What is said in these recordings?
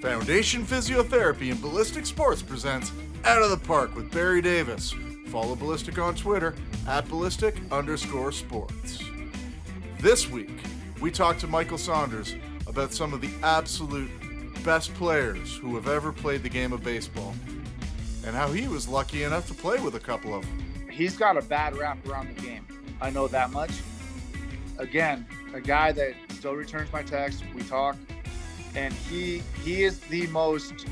Foundation Physiotherapy and Ballistic Sports presents Out of the Park with Barry Davis. Follow Ballistic on Twitter at ballistic_sports. This week, we talked to Michael Saunders about some of the absolute best players who have ever played the game of baseball and how he was lucky enough to play with a couple of them. He's got a bad rap around the game. I know that much. Again, a guy that still returns my text. We talk. And he is the most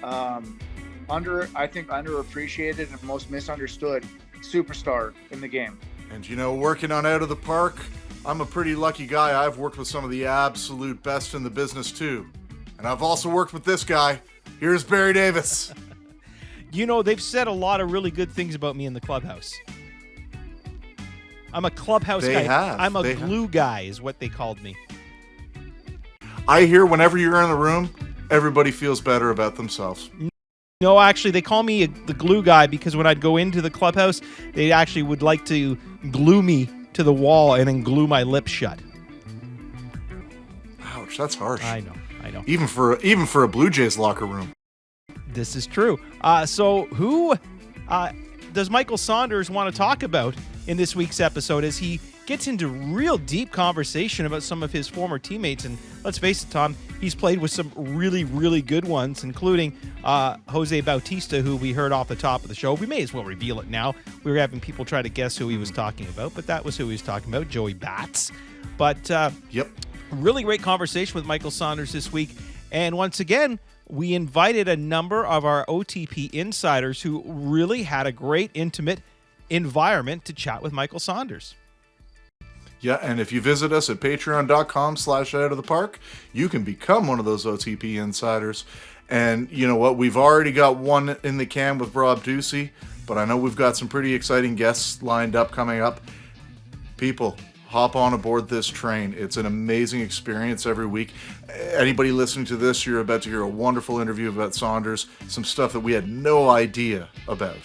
underappreciated and most misunderstood superstar in the game. And you know, working on Out of the Park, I'm a pretty lucky guy. I've worked with some of the absolute best in the business too. And I've also worked with this guy. Here's Barry Davis. You know, they've said a lot of really good things about me in the clubhouse. I'm a clubhouse guy. I'm a glue guy is what they called me. I hear whenever you're in the room, everybody feels better about themselves. No, actually, they call me the glue guy because when I'd go into the clubhouse, they actually would like to glue me to the wall and then glue my lips shut. Ouch, that's harsh. I know. Even for a Blue Jays locker room. This is true. So who does Michael Saunders want to talk about in this week's episode as he gets into real deep conversation about some of his former teammates? And let's face it, Tom, he's played with some really, really good ones, including Jose Bautista, who we heard off the top of the show. We may as well reveal it now. We were having people try to guess who he was talking about, but that was who he was talking about, Joey Bats. But Yep. Really great conversation with Michael Saunders this week. And once again, we invited a number of our OTP insiders who really had a great, intimate environment to chat with Michael Saunders. Yeah, and if you visit us at patreon.com/outofthepark, you can become one of those OTP insiders. And you know what? We've already got one in the can with Rob Ducey, but I know we've got some pretty exciting guests lined up coming up. People, hop on aboard this train. It's an amazing experience every week. Anybody listening to this, you're about to hear a wonderful interview about Saunders, some stuff that we had no idea about.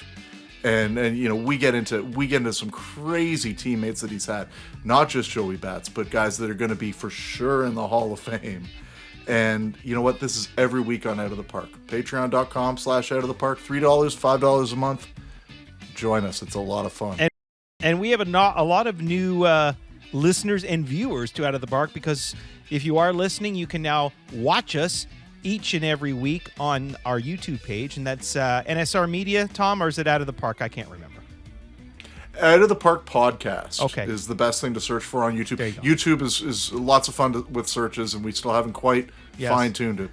And you know, we get into some crazy teammates that he's had, not just Joey Bats, but guys that are going to be for sure in the Hall of Fame. And you know what? This is every week on Out of the Park. Patreon.com/outofthepark. $3, $5 a month. Join us. It's a lot of fun. And we have a lot of new listeners and viewers to Out of the Park, because if you are listening, you can now watch us each and every week on our YouTube page, and that's NSR Media, Tom, or is it Out of the Park? I can't remember. Out of the Park podcast is the best thing to search for on YouTube. You YouTube is lots of fun with searches, and we still haven't quite fine-tuned it.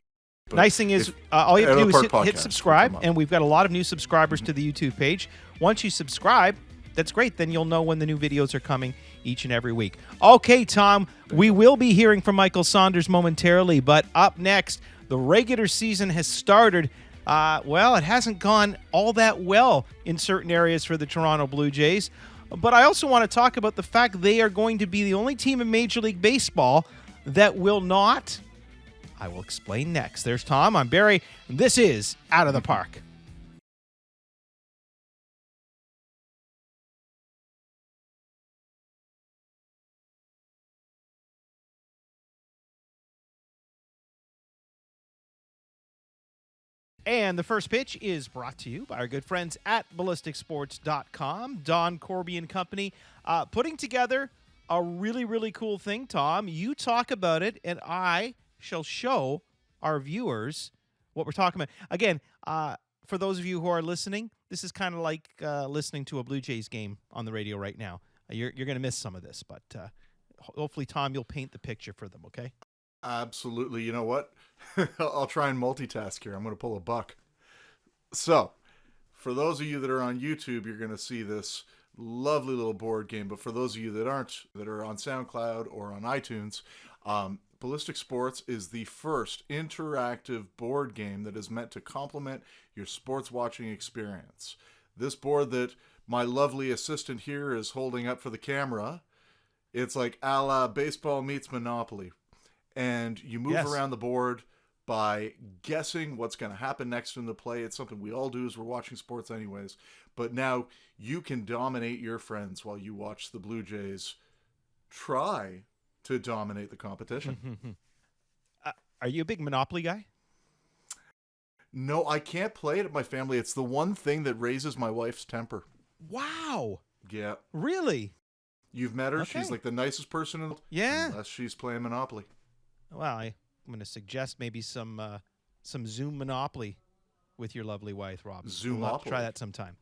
But nice thing is, all you have to do is hit subscribe, and and we've got a lot of new subscribers to the YouTube page. Once you subscribe, that's great. Then you'll know when the new videos are coming each and every week. Okay, Tom, we will be hearing from Michael Saunders momentarily, but up next, the regular season has started. It hasn't gone all that well in certain areas for the Toronto Blue Jays. But I also want to talk about the fact they are going to be the only team in Major League Baseball that will not. I will explain next. There's Tom. I'm Barry. And this is Out of the Park. And the first pitch is brought to you by our good friends at ballisticsports.com. Don Corby and company putting together a really, really cool thing, Tom. You talk about it, and I shall show our viewers what we're talking about. Again, for those of you who are listening, this is kind of like listening to a Blue Jays game on the radio right now. You're going to miss some of this, but hopefully, Tom, you'll paint the picture for them, okay? Absolutely. You know what? I'll try and multitask here. I'm going to pull a buck. So, for those of you that are on YouTube, you're going to see this lovely little board game. But for those of you that aren't, that are on SoundCloud or on iTunes, Ballistic Sports is the first interactive board game that is meant to complement your sports watching experience. This board that my lovely assistant here is holding up for the camera, it's like a la baseball meets Monopoly. And you move around the board by guessing what's going to happen next in the play. It's something we all do as we're watching sports anyways. But now you can dominate your friends while you watch the Blue Jays try to dominate the competition. Are you a big Monopoly guy? No, I can't play it at my family. It's the one thing that raises my wife's temper. Wow. Yeah. Really? You've met her. Okay. She's like the nicest person in the world. Yeah. Unless she's playing Monopoly. Well, I'm going to suggest maybe some Zoom Monopoly with your lovely wife, Rob. We'll have to try that sometime.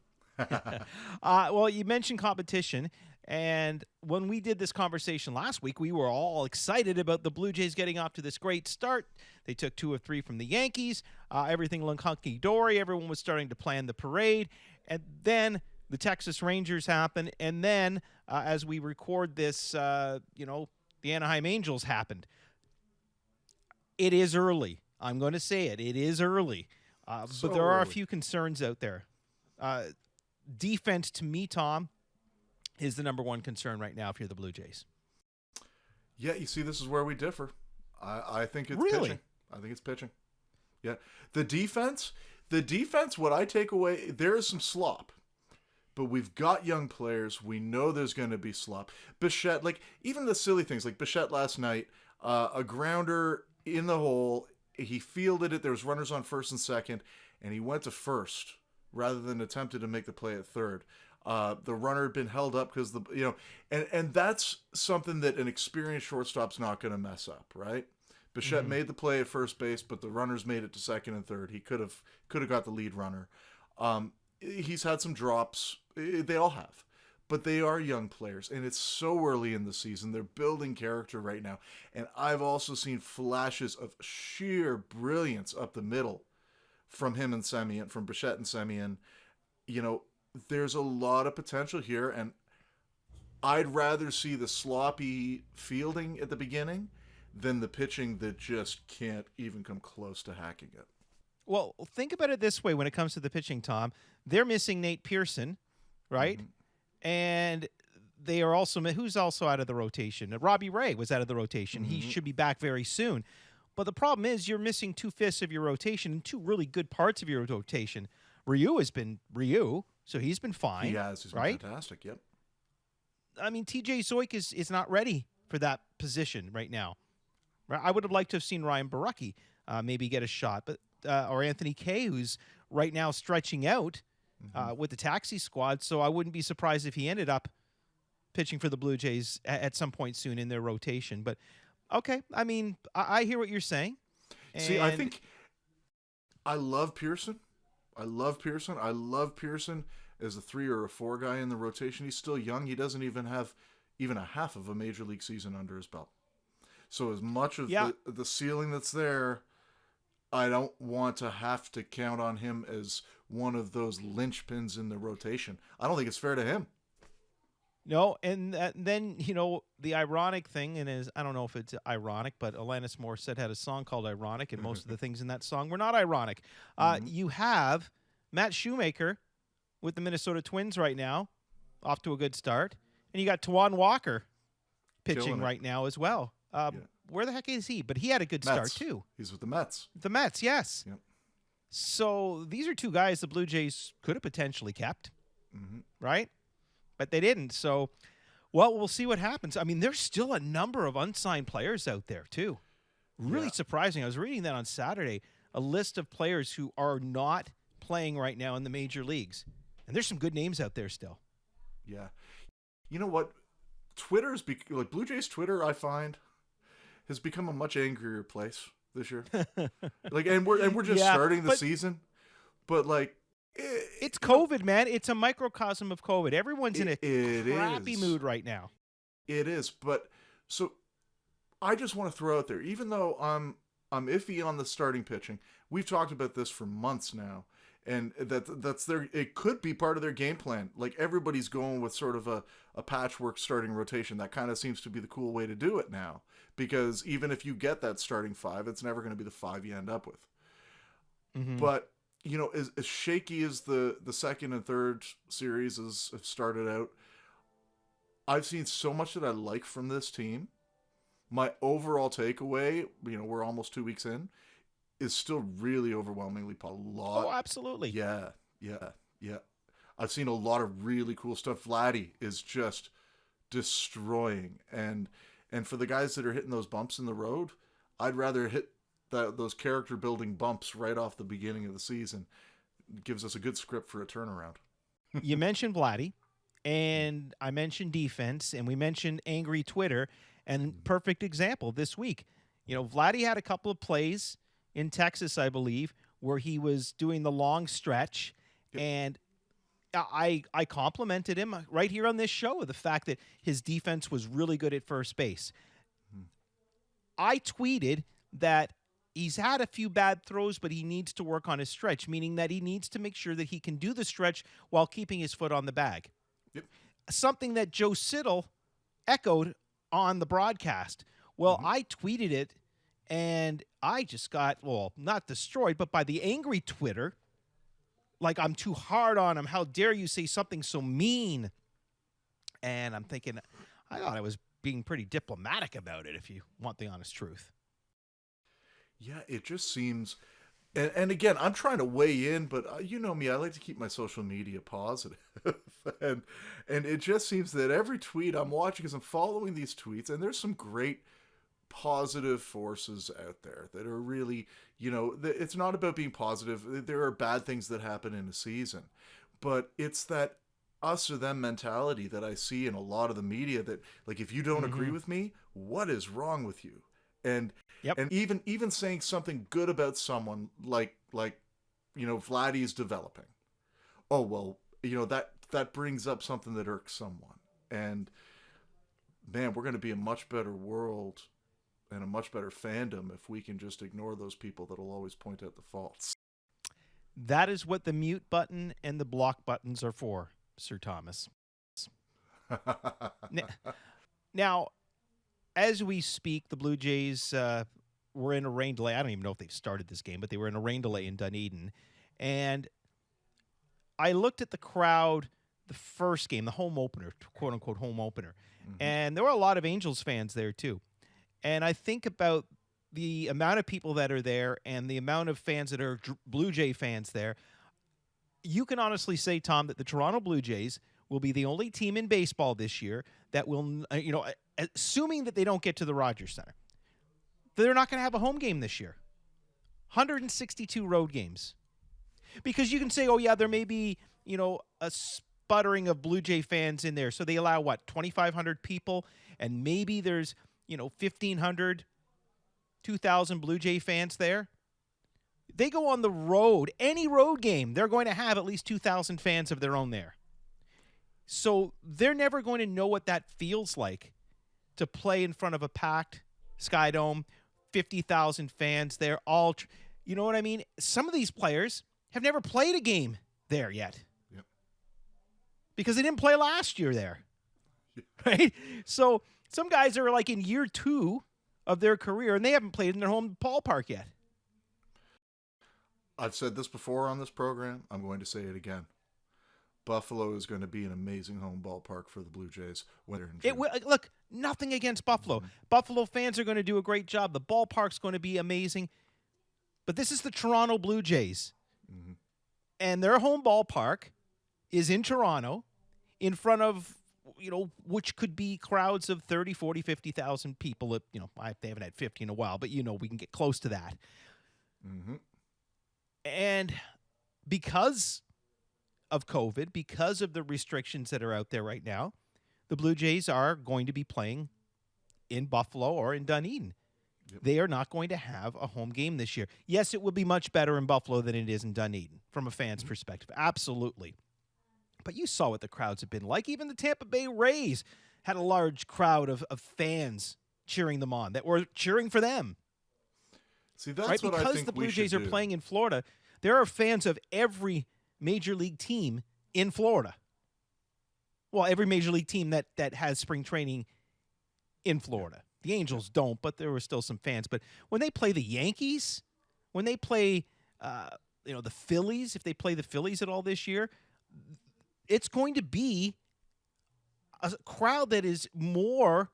Well, you mentioned competition, and when we did this conversation last week, we were all excited about the Blue Jays getting off to this great start. They took 2 of 3 from the Yankees. Everything looked hunky-dory. Everyone was starting to plan the parade, and then the Texas Rangers happened, and then as we record this, the Anaheim Angels happened. It is early. I'm going to say it. It is early. But there are a few concerns out there. Defense, to me, Tom, is the number one concern right now if you're the Blue Jays. Yeah, you see, this is where we differ. I think it's really? pitching. I think it's pitching. Yeah. The defense, what I take away, there is some slop. But we've got young players. We know there's going to be slop. Bichette, like, even the silly things, like Bichette last night, a grounder in the hole, he fielded it, there was runners on first and second, and he went to first rather than attempted to make the play at third. The runner had been held up because and that's something that an experienced shortstop's not going to mess up, right? Bichette made the play at first base, but the runners made it to second and third. He could have got the lead runner. He's had some drops. They all have. But they are young players, and it's so early in the season. They're building character right now. And I've also seen flashes of sheer brilliance up the middle from him and Semien, from Bichette and Semien. There's a lot of potential here, and I'd rather see the sloppy fielding at the beginning than the pitching that just can't even come close to hacking it. Well, think about it this way when it comes to the pitching, Tom. They're missing Nate Pearson, right? Mm-hmm. And they are also, who's also out of the rotation? Robbie Ray was out of the rotation. Mm-hmm. He should be back very soon. But the problem is you're missing 2/5 of your rotation and 2 really good parts of your rotation. Ryu has been Ryu, so he's been fine. He has. He's been fantastic, yep. I mean, TJ Zoik is not ready for that position right now. I would have liked to have seen Ryan Baracki maybe get a shot, but or Anthony Kay, who's right now stretching out with the taxi squad, so I wouldn't be surprised if he ended up pitching for the Blue Jays at some point soon in their rotation. But, okay, I mean, I hear what you're saying. See, I think I love Pearson. I love Pearson as a 3 or a 4 guy in the rotation. He's still young. He doesn't even have even a half of a major league season under his belt. So as much of the ceiling that's there, I don't want to have to count on him as one of those linchpins in the rotation. I don't think it's fair to him. No, and then, the ironic thing, and I don't know if it's ironic, but Alanis Morissette had a song called Ironic, and most of the things in that song were not ironic. You have Matt Shoemaker with the Minnesota Twins right now, off to a good start, and you got Tawan Walker pitching right now as well. Where the heck is he? But he had a good start, too. He's with the Mets. The Mets, yes. Yep. So these are 2 guys the Blue Jays could have potentially kept, right? But they didn't. So, we'll see what happens. I mean, there's still a number of unsigned players out there, too. Really surprising. I was reading that on Saturday, a list of players who are not playing right now in the major leagues. And there's some good names out there still. Yeah. You know what? Twitter's like Blue Jays Twitter, I find, has become a much angrier place this year. and we're just starting the season, but it's COVID, man. It's a microcosm of COVID. Everyone's in a crappy mood right now. It is, but so I just want to throw out there, even though I'm iffy on the starting pitching. We've talked about this for months now. And it could be part of their game plan. Like, everybody's going with sort of a patchwork starting rotation. That kind of seems to be the cool way to do it now. Because even if you get that starting 5, it's never going to be the 5 you end up with. Mm-hmm. But, as shaky as the second and third series have started out, I've seen so much that I like from this team. My overall takeaway, we're almost 2 weeks in, is still really overwhelmingly a lot. Oh, absolutely. Yeah. I've seen a lot of really cool stuff. Vladdy is just destroying. And for the guys that are hitting those bumps in the road, I'd rather hit those character building bumps right off the beginning of the season gives us a good script for a turnaround. You mentioned Vladdy, and I mentioned defense, and we mentioned angry Twitter, and perfect example this week. Vladdy had a couple of plays in Texas, I believe, where he was doing the long stretch, and I complimented him right here on this show the fact that his defense was really good at first base. I tweeted that he's had a few bad throws, but he needs to work on his stretch, meaning that he needs to make sure that he can do the stretch while keeping his foot on the bag. Yep. Something that Joe Siddall echoed on the broadcast. Well, I tweeted it, and I just got, not destroyed, but by the angry Twitter, like I'm too hard on him. How dare you say something so mean? And I'm thinking, I thought I was being pretty diplomatic about it, if you want the honest truth. Yeah, it just seems, and again, I'm trying to weigh in, but you know me, I like to keep my social media positive, and it just seems that every tweet I'm watching, because I'm following these tweets, and there's some great positive forces out there that are really, it's not about being positive. There are bad things that happen in a season, but it's that us or them mentality that I see in a lot of the media that, like, if you don't agree with me, what is wrong with you? And and even saying something good about someone like Vladdy's developing. Oh, well, that brings up something that irks someone. And man, we're going to be a much better world and a much better fandom if we can just ignore those people that'll always point out the faults. That is what the mute button and the block buttons are for, Sir Thomas. Now, as we speak, the Blue Jays were in a rain delay. I don't even know if they've started this game, but they were in a rain delay in Dunedin. And I looked at the crowd the first game, the home opener, quote-unquote home opener. And there were a lot of Angels fans there, too. And I think about the amount of people that are there and the amount of fans that are Blue Jay fans there. You can honestly say, Tom, that the Toronto Blue Jays will be the only team in baseball this year that will, assuming that they don't get to the Rogers Center, they're not going to have a home game this year. 162 road games. Because you can say, oh, yeah, there may be, a sputtering of Blue Jay fans in there. So they allow, 2,500 people? And maybe there's, 1,500, 2,000 Blue Jay fans there. They go on the road. Any road game, they're going to have at least 2,000 fans of their own there. So they're never going to know what that feels like to play in front of a packed Sky Dome, 50,000 fans there. All, you know what I mean? Some of these players have never played a game there yet. Yep. Because they didn't play last year there. Right? So some guys are like in year 2 of their career, and they haven't played in their home ballpark yet. I've said this before on this program. I'm going to say it again. Buffalo is going to be an amazing home ballpark for the Blue Jays. Look, nothing against Buffalo. Buffalo fans are going to do a great job. The ballpark's going to be amazing. But this is the Toronto Blue Jays. And their home ballpark is in Toronto in front of, which could be crowds of 30, 40, 50,000 people. They haven't had 50 in a while, but, we can get close to that. And because of COVID, because of the restrictions that are out there right now, the Blue Jays are going to be playing in Buffalo or in Dunedin. Yep. They are not going to have a home game this year. Yes, it will be much better in Buffalo than it is in Dunedin from a fan's perspective. Absolutely. But you saw what the crowds have been like. Even the Tampa Bay Rays had a large crowd of fans cheering them on, that were cheering for them. See, that's right? what Because I think the Blue we Jays should are do. playing in Florida, there are fans of every major league team in Florida. Well, every major league team that has spring training in Florida. The Angels don't, but there were still some fans. But when they play the Yankees, when they play the Phillies, if they play the Phillies at all this year, it's going to be a crowd that is more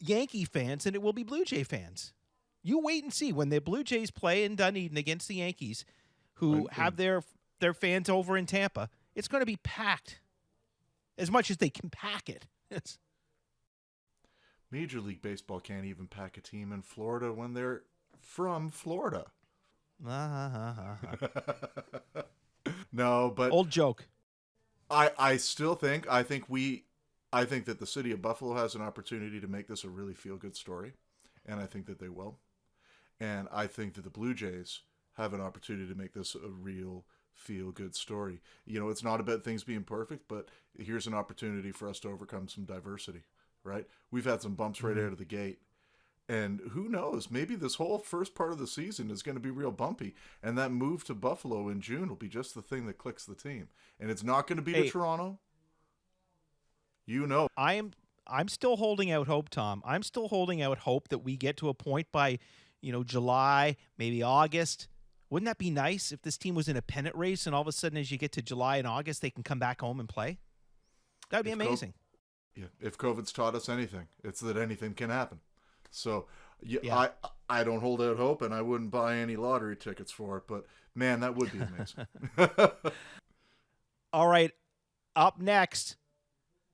Yankee fans than it will be Blue Jay fans. You wait and see when the Blue Jays play in Dunedin against the Yankees, who have their fans over in Tampa. It's going to be packed as much as they can pack it. Major League Baseball can't even pack a team in Florida when their from Florida. Uh-huh. No, but Old joke. I think that the city of Buffalo has an opportunity to make this a really feel-good story, and I think that they will. And I think that the Blue Jays have an opportunity to make this a real feel-good story. You know, it's not about things being perfect, but here's an opportunity for us to overcome some diversity, right? We've had some bumps right out of the gate. And who knows, maybe this whole first part of the season is going to be real bumpy. And that move to Buffalo in June will be just the thing that clicks the team. And it's not going to be to Toronto. You know. I'm still holding out hope, Tom. I'm still holding out hope that we get to a point by, July, maybe August. Wouldn't that be nice if this team was in a pennant race and all of a sudden as you get to July and August, they can come back home and play? That would be amazing. If COVID's taught us anything, it's that anything can happen. So I don't hold out hope, and I wouldn't buy any lottery tickets for it. But, man, that would be amazing. All right, up next,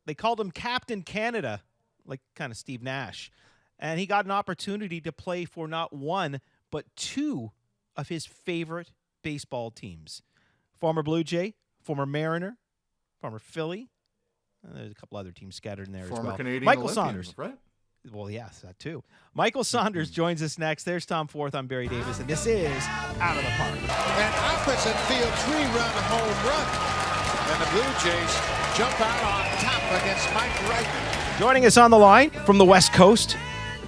they called him Captain Canada, like kind of Steve Nash. And he got an opportunity to play for not one, but two of his favorite baseball teams. Former Blue Jay, former Mariner, former Philly. There's a couple other teams scattered in there as well. Former Canadian Michael Olympian, Saunders. Right? Well, yes, that too. Michael Saunders joins us next. There's Tom Forth. I'm Barry Davis, and this is Out of the Park. An opposite field 3-run home run. And the Blue Jays jump out on top against Mike Reitman. Joining us on the line from the West Coast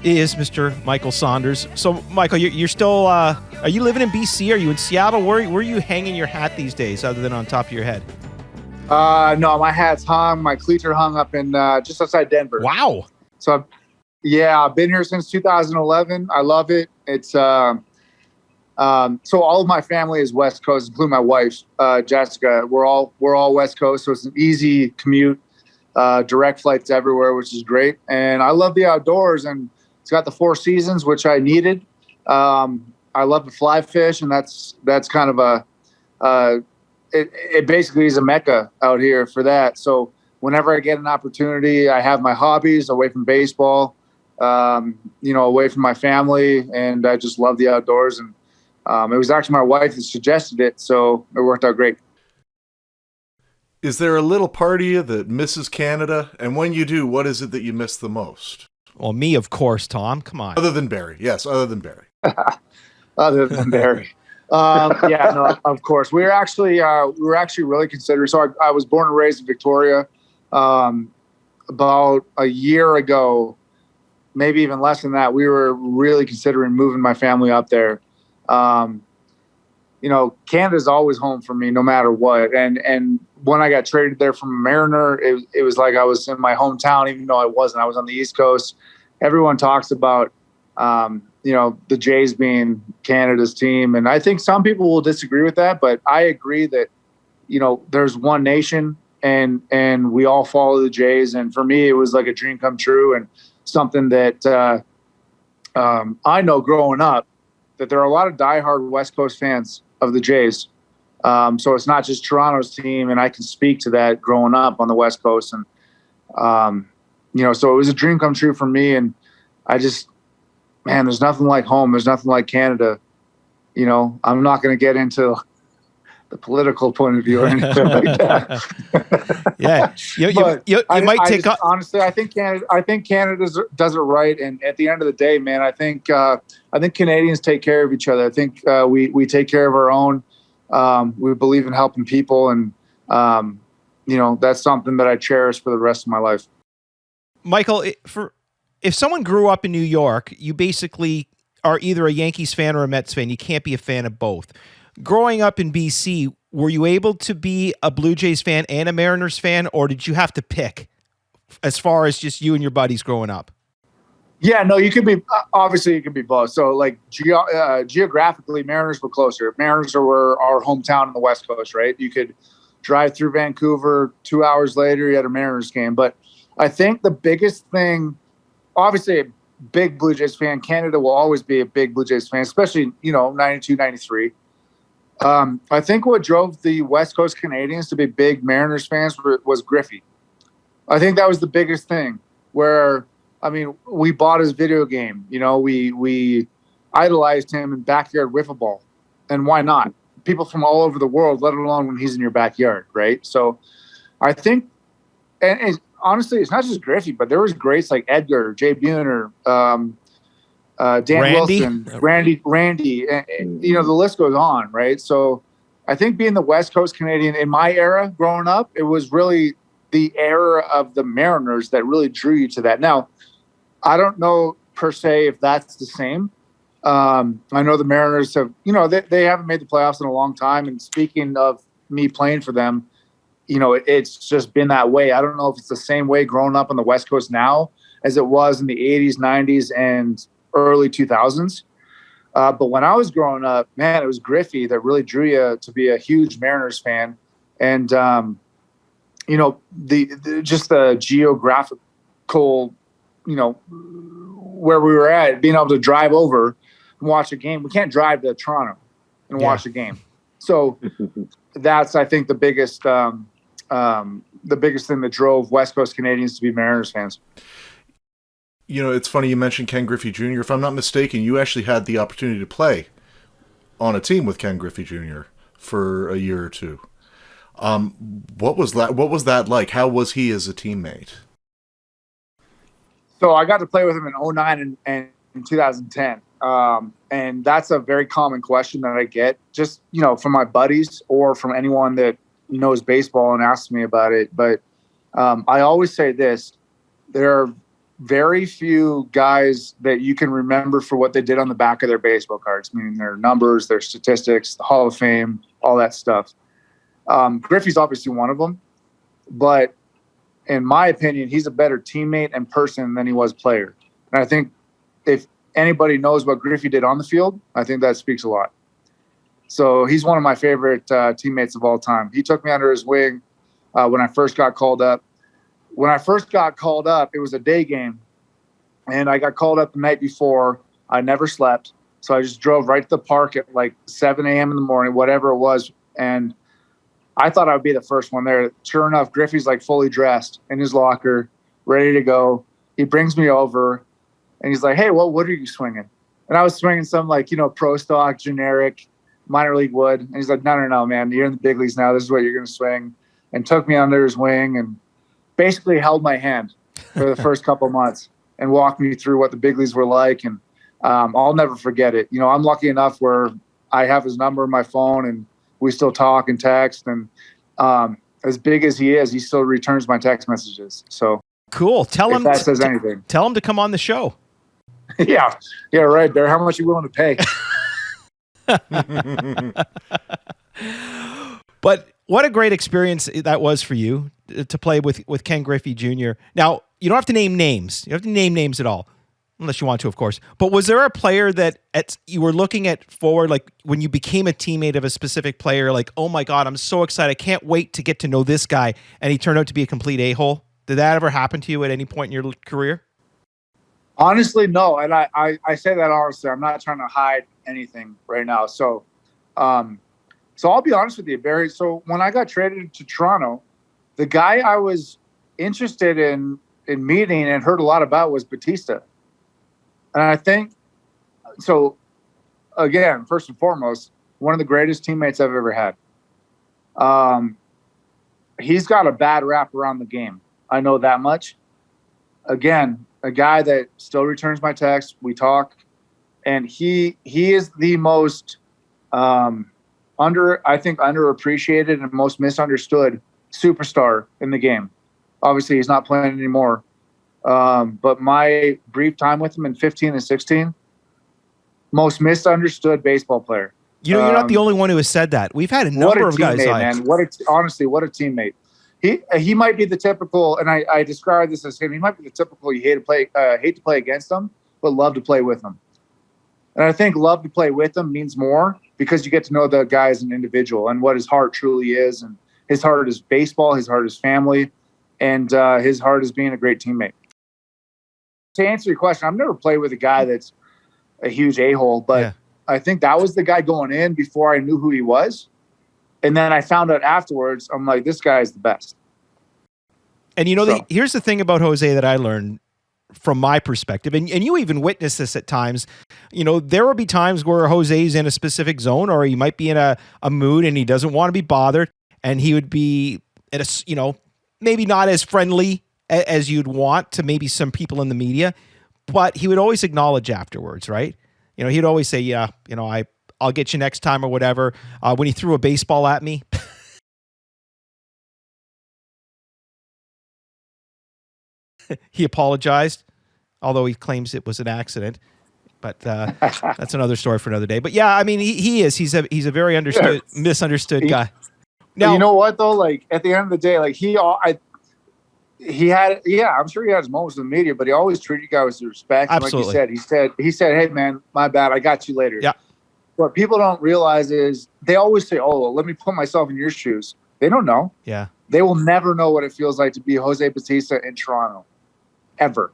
is Mr. Michael Saunders. So, Michael, you're still, are you living in BC? Are you in Seattle? Where are you hanging your hat these days other than on top of your head? No, my hat's hung. My cleats are hung up in just outside Denver. Wow. So, I've been here since 2011. I love it. It's so all of my family is West Coast, including my wife, Jessica. We're all West Coast, so it's an easy commute, direct flights everywhere, which is great. And I love the outdoors, and it's got the 4 seasons, which I needed. I love to fly fish, and that's kind of it basically is a mecca out here for that. So whenever I get an opportunity, I have my hobbies away from baseball, away from my family, and I just love the outdoors. And it was actually my wife that suggested it, so it worked out great. Is there a little part of you that misses Canada? And when you do, what is it that you miss the most? Well, me, of course, Tom. Come on. Other than Barry. Yes, other than Barry. Other than Barry. No, of course. We were actually really considering. So I was born and raised in Victoria. About a year ago, maybe even less than that, we were really considering moving my family up there. Canada's always home for me, no matter what. And when I got traded there from a Mariner, it was like I was in my hometown, even though I wasn't. I was on the East Coast. Everyone talks about, the Jays being Canada's team. And I think some people will disagree with that, but I agree that, there's one nation and we all follow the Jays. And for me, it was like a dream come true and something that I know growing up that there are a lot of diehard West Coast fans of the Jays. So it's not just Toronto's team, and I can speak to that growing up on the West Coast. And, so it was a dream come true for me. And I just, man, there's nothing like home. There's nothing like Canada. I'm not going to get into the political point of view or anything like that. Yeah. You might take up. Honestly, I think Canada does it right. And at the end of the day, man, I think Canadians take care of each other. I think we take care of our own. We believe in helping people. And, that's something that I cherish for the rest of my life. Michael, if someone grew up in New York, you basically are either a Yankees fan or a Mets fan. You can't be a fan of both. Growing up in BC, were you able to be a Blue Jays fan and a Mariners fan, or did you have to pick as far as just you and your buddies growing up? Yeah, no, you could be, obviously you could be both. So like geographically, Mariners were closer. Mariners were our hometown on the West Coast, right? You could drive through Vancouver, 2 hours later, you had a Mariners game. But I think the biggest thing, obviously a big Blue Jays fan, Canada will always be a big Blue Jays fan, especially, 92, 93. I think what drove the West Coast Canadians to be big Mariners fans was Griffey. I think that was the biggest thing where, we bought his video game. We idolized him in backyard wiffle ball. And why not? People from all over the world, let alone when he's in your backyard, right? So I think, and honestly, it's not just Griffey, but there was greats like Edgar, Jay Buhner, Dan Randy. Wilson, Randy, and, the list goes on, right? So I think being the West Coast Canadian in my era growing up, it was really the era of the Mariners that really drew you to that. Now, I don't know per se if that's the same. I know the Mariners have, they haven't made the playoffs in a long time. And speaking of me playing for them, it's just been that way. I don't know if it's the same way growing up on the West Coast now as it was in the 80s, 90s, and early 2000s. But when I was growing up, man, it was Griffey that really drew you to be a huge Mariners fan. And, just the geographical, where we were at, being able to drive over and watch a game. We can't drive to Toronto and watch a game. So that's, I think, the biggest thing that drove West Coast Canadians to be Mariners fans. It's funny you mentioned Ken Griffey Jr. If I'm not mistaken, you actually had the opportunity to play on a team with Ken Griffey Jr. for a year or two. What was that like? How was he as a teammate? So I got to play with him in 2009 and in 2010. And that's a very common question that I get just, from my buddies or from anyone that knows baseball and asks me about it. But I always say this, there are very few guys that you can remember for what they did on the back of their baseball cards, meaning their numbers, their statistics, the Hall of Fame, all that stuff. Griffey's obviously one of them, but in my opinion, he's a better teammate and person than he was player. And I think if anybody knows what Griffey did on the field, I think that speaks a lot. So he's one of my favorite teammates of all time. He took me under his wing when I first got called up. When I first got called up, it was a day game, and I got called up the night before. I never slept, so I just drove right to the park at like 7 a.m. in the morning, whatever it was, and I thought I would be the first one there. Sure enough, Griffey's like fully dressed in his locker, ready to go. He brings me over, and he's like, "Hey, what wood are you swinging?" And I was swinging some like, pro stock, generic, minor league wood. And he's like, no, man, you're in the big leagues now. This is what you're going to swing. And took me under his wing and basically held my hand for the first couple of months and walked me through what the big leagues were like. And I'll never forget it. I'm lucky enough where I have his number in my phone and we still talk and text. And as big as he is, he still returns my text messages. So cool. Tell him that says anything. Tell him to come on the show. Yeah, right there. How much are you willing to pay? But what a great experience that was for you to play with Ken Griffey Jr. Now, you don't have to name names. You don't have to name names at all, unless you want to, of course. But was there a player that you were looking at forward, like when you became a teammate of a specific player, like, oh my God, I'm so excited. I can't wait to get to know this guy. And he turned out to be a complete a-hole. Did that ever happen to you at any point in your career? Honestly, no. And I say that honestly. I'm not trying to hide anything right now. So I'll be honest with you, Barry. So when I got traded to Toronto, the guy I was interested in meeting and heard a lot about was Bautista. And I think, so again, first and foremost, one of the greatest teammates I've ever had. He's got a bad rap around the game. I know that much. Again, a guy that still returns my text. We talk, and he is the most underappreciated and most misunderstood superstar in the game. Obviously, he's not playing anymore. But my brief time with him in 15 and 16, most misunderstood baseball player. You're not the only one who has said that. We've had a number of guys. Man. Honestly, what a teammate. He might be the typical, and I describe this as him. He might be the typical you hate to play against him, but love to play with him. And I think love to play with him means more because you get to know the guy as an individual and what his heart truly is. And his heart is baseball, his heart is family, and his heart is being a great teammate. To answer your question, I've never played with a guy that's a huge a-hole, but yeah. I think that was the guy going in before I knew who he was. And then I found out afterwards, I'm like, this guy is the best. And here's the thing about Jose that I learned from my perspective, and you even witness this at times. There will be times where Jose's in a specific zone, or he might be in a mood and he doesn't want to be bothered, and he would be at a, maybe not as friendly as you'd want to maybe some people in the media, but he would always acknowledge afterwards, right? He'd always say, yeah, I'll get you next time or whatever. When he threw a baseball at me, he apologized, although he claims it was an accident. But that's another story for another day. But yeah, I mean, he's a very misunderstood guy. Now, you know what though? Like at the end of the day, like he had, I'm sure he had his moments in the media, but he always treated you guys with respect. Absolutely. Like he said, "Hey man, my bad. I got you later." Yeah. What people don't realize is they always say, "Oh, well, let me put myself in your shoes." They don't know. Yeah. They will never know what it feels like to be Jose Bautista in Toronto, ever.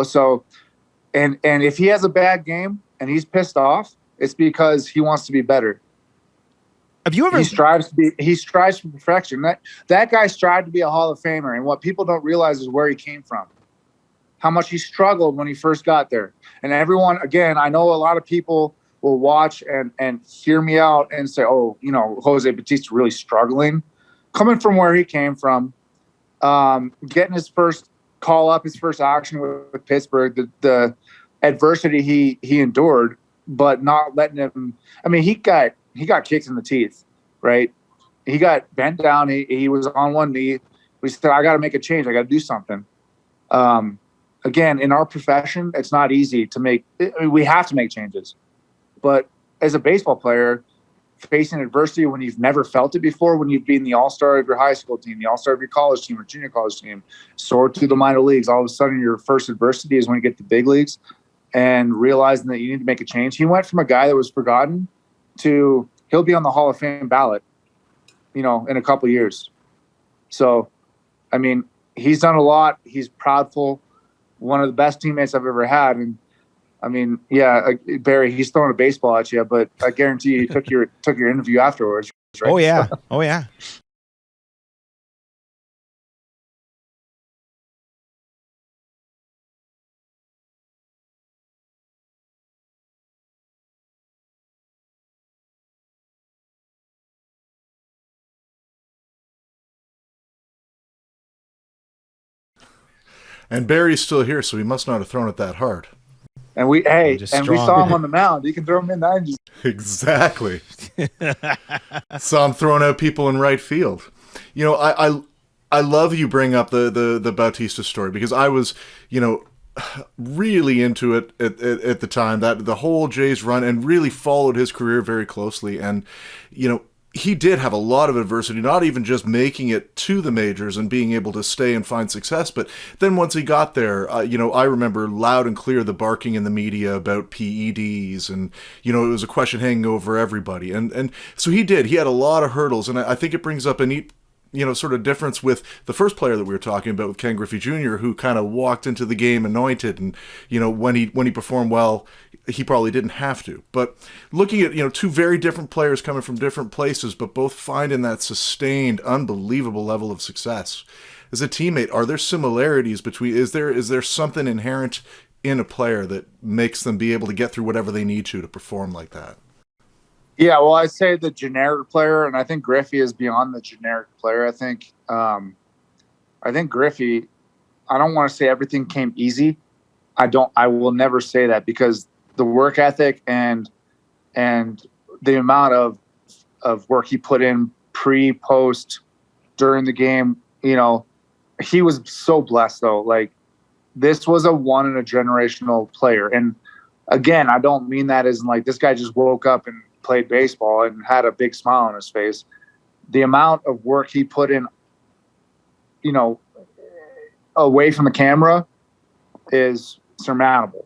So, and if he has a bad game and he's pissed off, it's because he wants to be better. Have you ever? He strives for perfection. That guy strived to be a Hall of Famer, and what people don't realize is where he came from, how much he struggled when he first got there. And everyone, again, I know a lot of people will watch and hear me out and say, "Oh, Jose Bautista really struggling," coming from where he came from, getting his first call up, his first action with Pittsburgh, the adversity he endured, but not letting him. I mean, he got kicked in the teeth, right? He got bent down. He was on one knee. We said, "I got to make a change. I got to do something." Again, in our profession, it's not easy to make. We have to make changes, but as a baseball player, facing adversity when you've never felt it before, when you've been the all-star of your high school team, the all-star of your college team or junior college team, soared through the minor leagues, all of a sudden your first adversity is when you get to the big leagues and realizing that you need to make a change. He went from a guy that was forgotten to he'll be on the Hall of Fame ballot, in a couple of years. So, I mean, he's done a lot. He's proudful, one of the best teammates I've ever had. And I mean, yeah, Barry, he's throwing a baseball at you, but I guarantee you he took your interview afterwards, right? Oh yeah. Oh yeah. And Barry's still here, so he must not have thrown it that hard. And we saw him on the mound. You can throw him in there. Exactly. Saw him throwing out people in right field. I love you bring up the Bautista story because I was, really into it at the time, that the whole Jays run, and really followed his career very closely. And, he did have a lot of adversity, not even just making it to the majors and being able to stay and find success, but then once he got there, I remember loud and clear the barking in the media about PEDs, and, it was a question hanging over everybody. And so he had a lot of hurdles, and I think it brings up a neat, sort of difference with the first player that we were talking about, with Ken Griffey Jr., who kind of walked into the game anointed, and, when he performed well, he probably didn't have to. But looking at, two very different players coming from different places, but both finding that sustained, unbelievable level of success. As a teammate, are there similarities between, is there something inherent in a player that makes them be able to get through whatever they need to perform like that? Yeah, well, I'd say the generic player, and I think Griffey is beyond the generic player. I think Griffey, I don't want to say everything came easy. I will never say that, because the work ethic and the amount of work he put in pre, post, during the game, he was so blessed though. Like, this was a one in a generational player. And again, I don't mean that as in like this guy just woke up and played baseball and had a big smile on his face. The amount of work he put in, away from the camera is surmountable.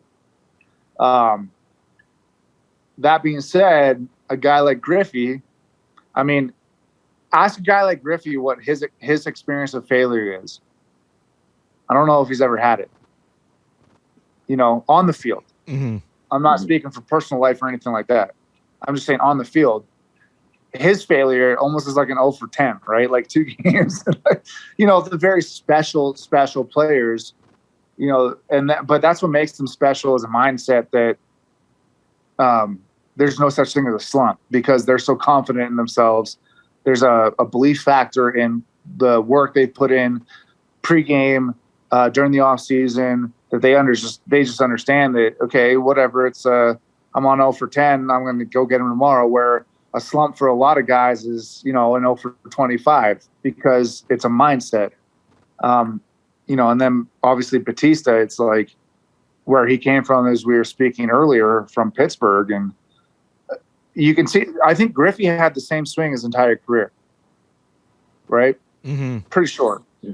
That being said, a guy like Griffey, I mean, ask a guy like Griffey what his experience of failure is. I don't know if he's ever had it, on the field. Mm-hmm. I'm not speaking for personal life or anything like that. I'm just saying on the field, his failure almost is like an 0 for 10, right? Like 2 games. The very special players, but that's what makes them special, is a mindset that there's no such thing as a slump, because they're so confident in themselves. There's a belief factor in the work they put in pregame, during the off season, that they just understand that, okay, whatever, it's I'm on 0 for 10, I'm going to go get him tomorrow. Where a slump for a lot of guys is, an 0 for 25, because it's a mindset. And then obviously Bautista, it's like where he came from, as we were speaking earlier, from Pittsburgh. And you can see, I think Griffey had the same swing his entire career, right? Mm-hmm. Pretty short. Yeah.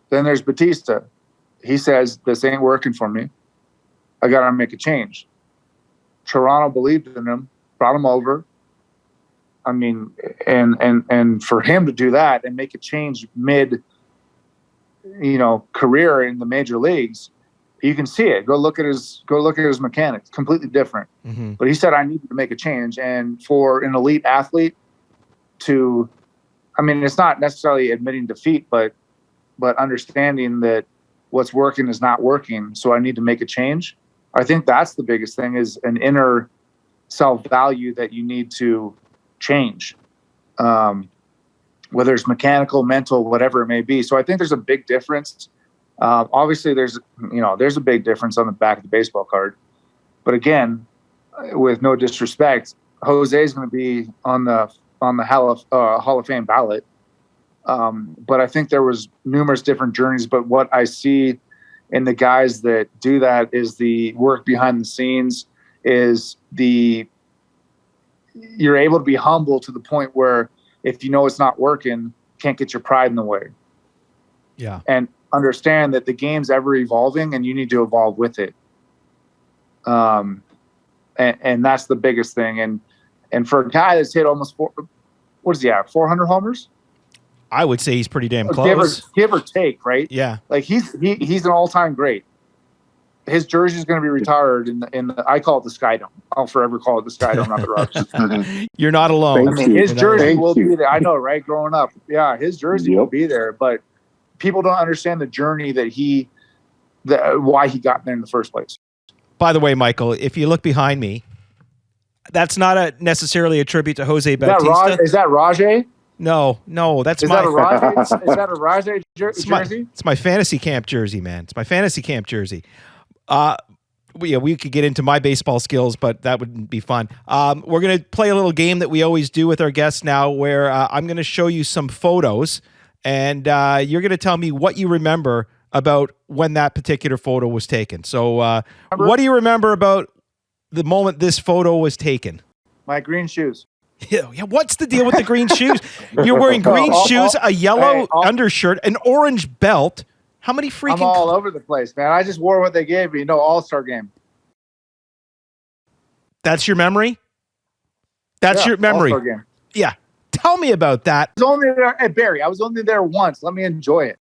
Then there's Bautista. He says, this ain't working for me. I got to make a change. Toronto believed in him, brought him over. I mean, and for him to do that and make a change mid, career in the major leagues, you can see it. Go look at his mechanics, completely different. Mm-hmm. But he said, I need to make a change. And for an elite athlete it's not necessarily admitting defeat, but understanding that what's working is not working. So I need to make a change. I think that's the biggest thing, is an inner self-value that you need to change. Whether it's mechanical, mental, whatever it may be. So I think there's a big difference. Obviously there's a big difference on the back of the baseball card, but again, with no disrespect, Jose is going to be on the Hall of Fame ballot. But I think there was numerous different journeys, but what I see in the guys that do that is the work behind the scenes, is you're able to be humble to the point where if it's not working, can't get your pride in the way. Yeah. And understand that the game's ever evolving and you need to evolve with it. And that's the biggest thing. And for a guy that's hit almost 400 homers? I would say he's pretty damn close. Give or take, right? Yeah. Like he's an all-time great. His jersey is going to be retired in the I call it the Sky Dome. I'll forever call it the Sky Dome, not the Rogers. You're not alone. His jersey will be there. I know, right? Growing up, yeah, his jersey will be there. But people don't understand the journey why he got there in the first place. By the way, Michael, if you look behind me, that's not necessarily a tribute to Jose Bautista. Is that Rajay? No, that's Is that a Rajay jersey? It's my fantasy camp jersey, man. It's my fantasy camp jersey. We could get into my baseball skills, but that wouldn't be fun. We're going to play a little game that we always do with our guests now, where I'm going to show you some photos, and you're going to tell me what you remember about when that particular photo was taken. So what do you remember about the moment this photo was taken? My green shoes. Yeah, what's the deal with the green shoes? You're wearing green shoes, a yellow undershirt, an orange belt. How many freaking... I'm all over the place, man. I just wore what they gave me. All-Star game. That's your memory? That's your memory? All-Star game. Yeah. Tell me about that. I was only there at Barry. I was only there once. Let me enjoy it.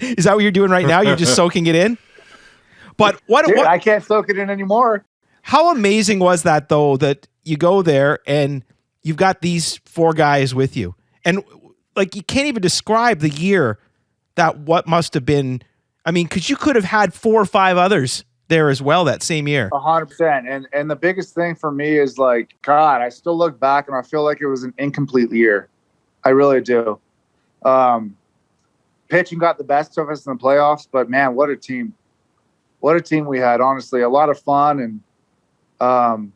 Is that what you're doing right now? You're just soaking it in? But Dude, I can't soak it in anymore. How amazing was that, though, that you go there and you've got these 4 guys with you? And, you can't even describe the year that what must have been. I mean, because you could have had 4 or 5 others there as well that same year. 100%. And the biggest thing for me is God, I still look back and I feel like it was an incomplete year. I really do. Pitching got the best of us in the playoffs, but man, what a team. What a team we had, honestly. A lot of fun. And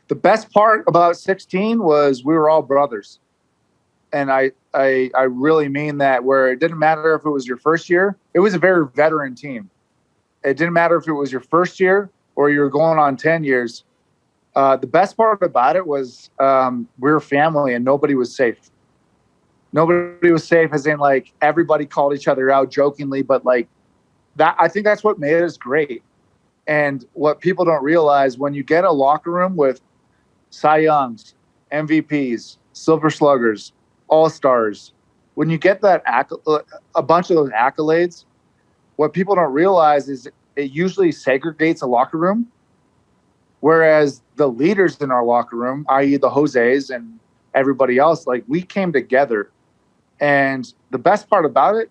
the best part about 16 was we were all brothers. And I really mean that, where it didn't matter if it was your first year. It was a very veteran team. It didn't matter if it was your first year or you're going on 10 years. The best part about it was we were family and nobody was safe. Nobody was safe, as in everybody called each other out jokingly, but that, I think that's what made us great. And what people don't realize, when you get a locker room with Cy Youngs, MVPs, Silver Sluggers, All-Stars, when you get that a bunch of those accolades, what people don't realize is it usually segregates a locker room. Whereas the leaders in our locker room, i.e. the Jose's and everybody else, we came together. And the best part about it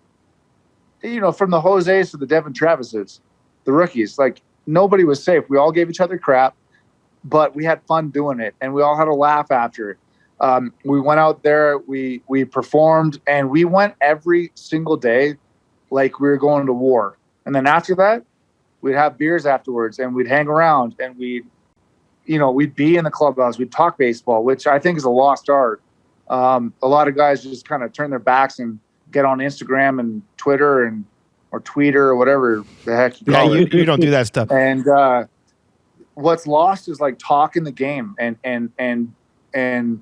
from the Jose's to the Devin Travises, the rookies, like nobody was safe. We all gave each other crap, but we had fun doing it, and we all had a laugh after it. We went out there, we performed, and we went every single day like we were going to war. And then after that, we'd have beers afterwards, and we'd hang around, and we'd be in the clubhouse. We'd talk baseball, which I think is a lost art. A lot of guys just kind of turn their backs and get on Instagram and Twitter or Tweeter or whatever the heck you call it. You don't do that stuff. And what's lost is like talking the game, and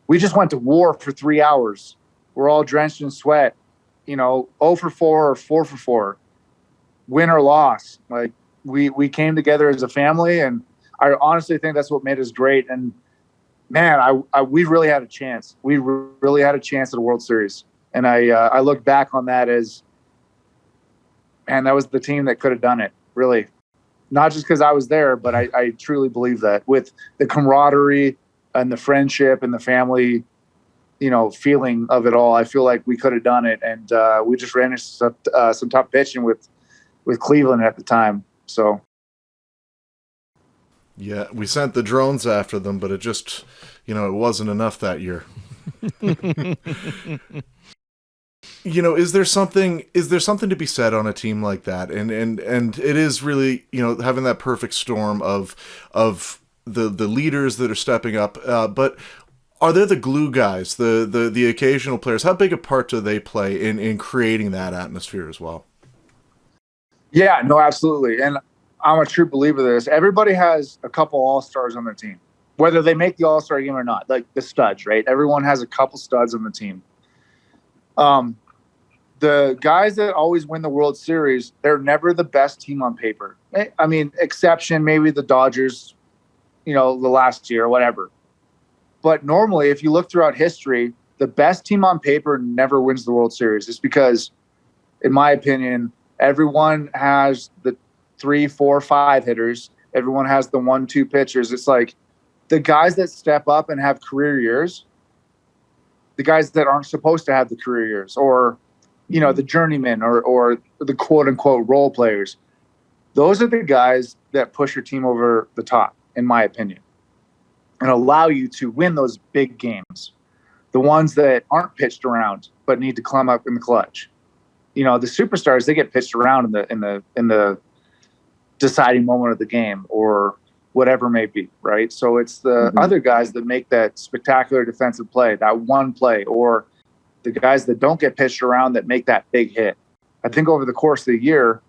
we just went to war for 3 hours. We're all drenched in sweat, 0 for 4 or 4 for 4, win or loss. Like we came together as a family, and I honestly think that's what made us great. And man, we really had a chance. We really had a chance at a World Series. And I look back on that as, man, that was the team that could have done it, really. Not just because I was there, but I truly believe that with the camaraderie and the friendship and the family, feeling of it all, I feel like we could have done it. And we just ran into some tough pitching with Cleveland at the time. So. Yeah, we sent the drones after them, but it just, it wasn't enough that year. Is there something to be said on a team like that? And it is really, having that perfect storm of the leaders that are stepping up. But are there the glue guys, the occasional players? How big a part do they play in creating that atmosphere as well? Yeah, no, absolutely. And I'm a true believer of this. Everybody has a couple all-stars on their team, whether they make the all-star game or not, like the studs, right? Everyone has a couple studs on the team. The guys that always win the World Series, they're never the best team on paper. I mean, exception, maybe the Dodgers, the last year or whatever. But normally, if you look throughout history, the best team on paper never wins the World Series. It's because, in my opinion, everyone has the 3, 4, 5 hitters. Everyone has the 1, 2 pitchers. It's like the guys that step up and have career years, the guys that aren't supposed to have the career years, or the journeyman or the quote unquote role players. Those are the guys that push your team over the top, in my opinion, and allow you to win those big games. The ones that aren't pitched around but need to climb up in the clutch. The superstars, they get pitched around in the deciding moment of the game or whatever may be, right? So it's the other guys that make that spectacular defensive play, that one play, or the guys that don't get pitched around that make that big hit. I think over the course of the year,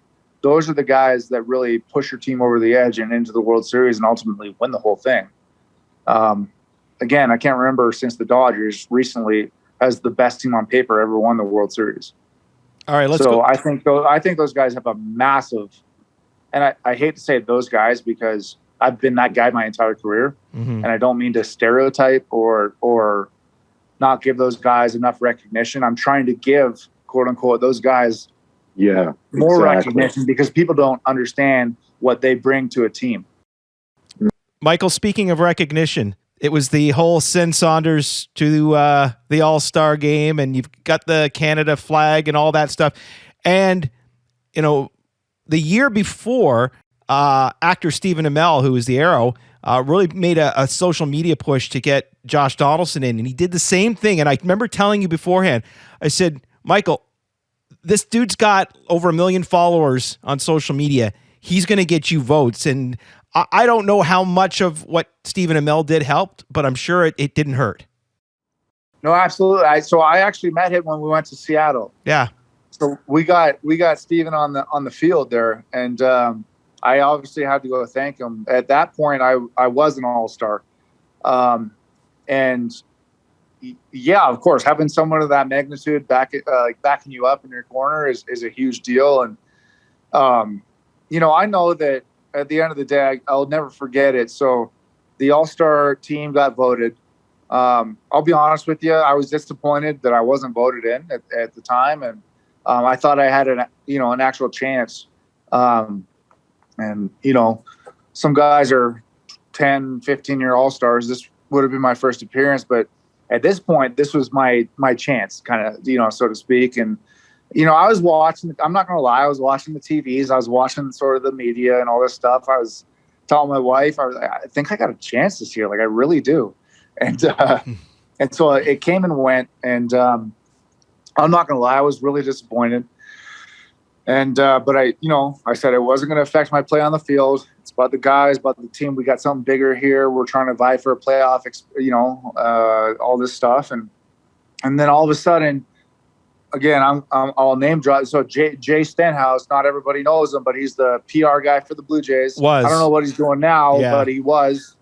those are the guys that really push your team over the edge and into the World Series and ultimately win the whole thing. Again, I can't remember since the Dodgers recently as the best team on paper ever won the World Series. All right, let's go. I think those guys have a massive, and I hate to say those guys because I've been that guy my entire career, and I don't mean to stereotype or not give those guys enough recognition. I'm trying to give, quote unquote, those guys more recognition because people don't understand what they bring to a team. Michael, speaking of recognition, it was the whole send Saunders to the All-Star game, and you've got the Canada flag and all that stuff. And, the year before, actor Stephen Amell, who was the Arrow, really made a social media push to get Josh Donaldson in, and he did the same thing. And I remember telling you beforehand, I said, Michael, this dude's got over 1 million followers on social media. He's going to get you votes. And I don't know how much of what Stephen Amell did helped, but I'm sure it didn't hurt. No, absolutely. So I actually met him when we went to Seattle. Yeah. So we got Stephen on the field there, and I obviously had to go thank him. At that point, I was an all-star, and yeah, of course, having someone of that magnitude backing you up in your corner is a huge deal. And I know that at the end of the day, I'll never forget it. So the all-star team got voted. I'll be honest with you, I was disappointed that I wasn't voted in at the time, and I thought I had an actual chance. And some guys are 10, 15-year all-stars. This would have been my first appearance, but at this point, this was my chance, kind of, so to speak. And I was watching, I'm not going to lie, I was watching the TVs. I was watching sort of the media and all this stuff. I was telling my wife, I was like, I think I got a chance this year. Like, I really do. And so it came and went. And I'm not going to lie, I was really disappointed. And, but I said it wasn't going to affect my play on the field. It's about the guys, about the team. We got something bigger here. We're trying to vie for a playoff, all this stuff. And then all of a sudden, again, I'll name drop. So Jay Stenhouse, not everybody knows him, but he's the PR guy for the Blue Jays. I don't know what he's doing now, but he was.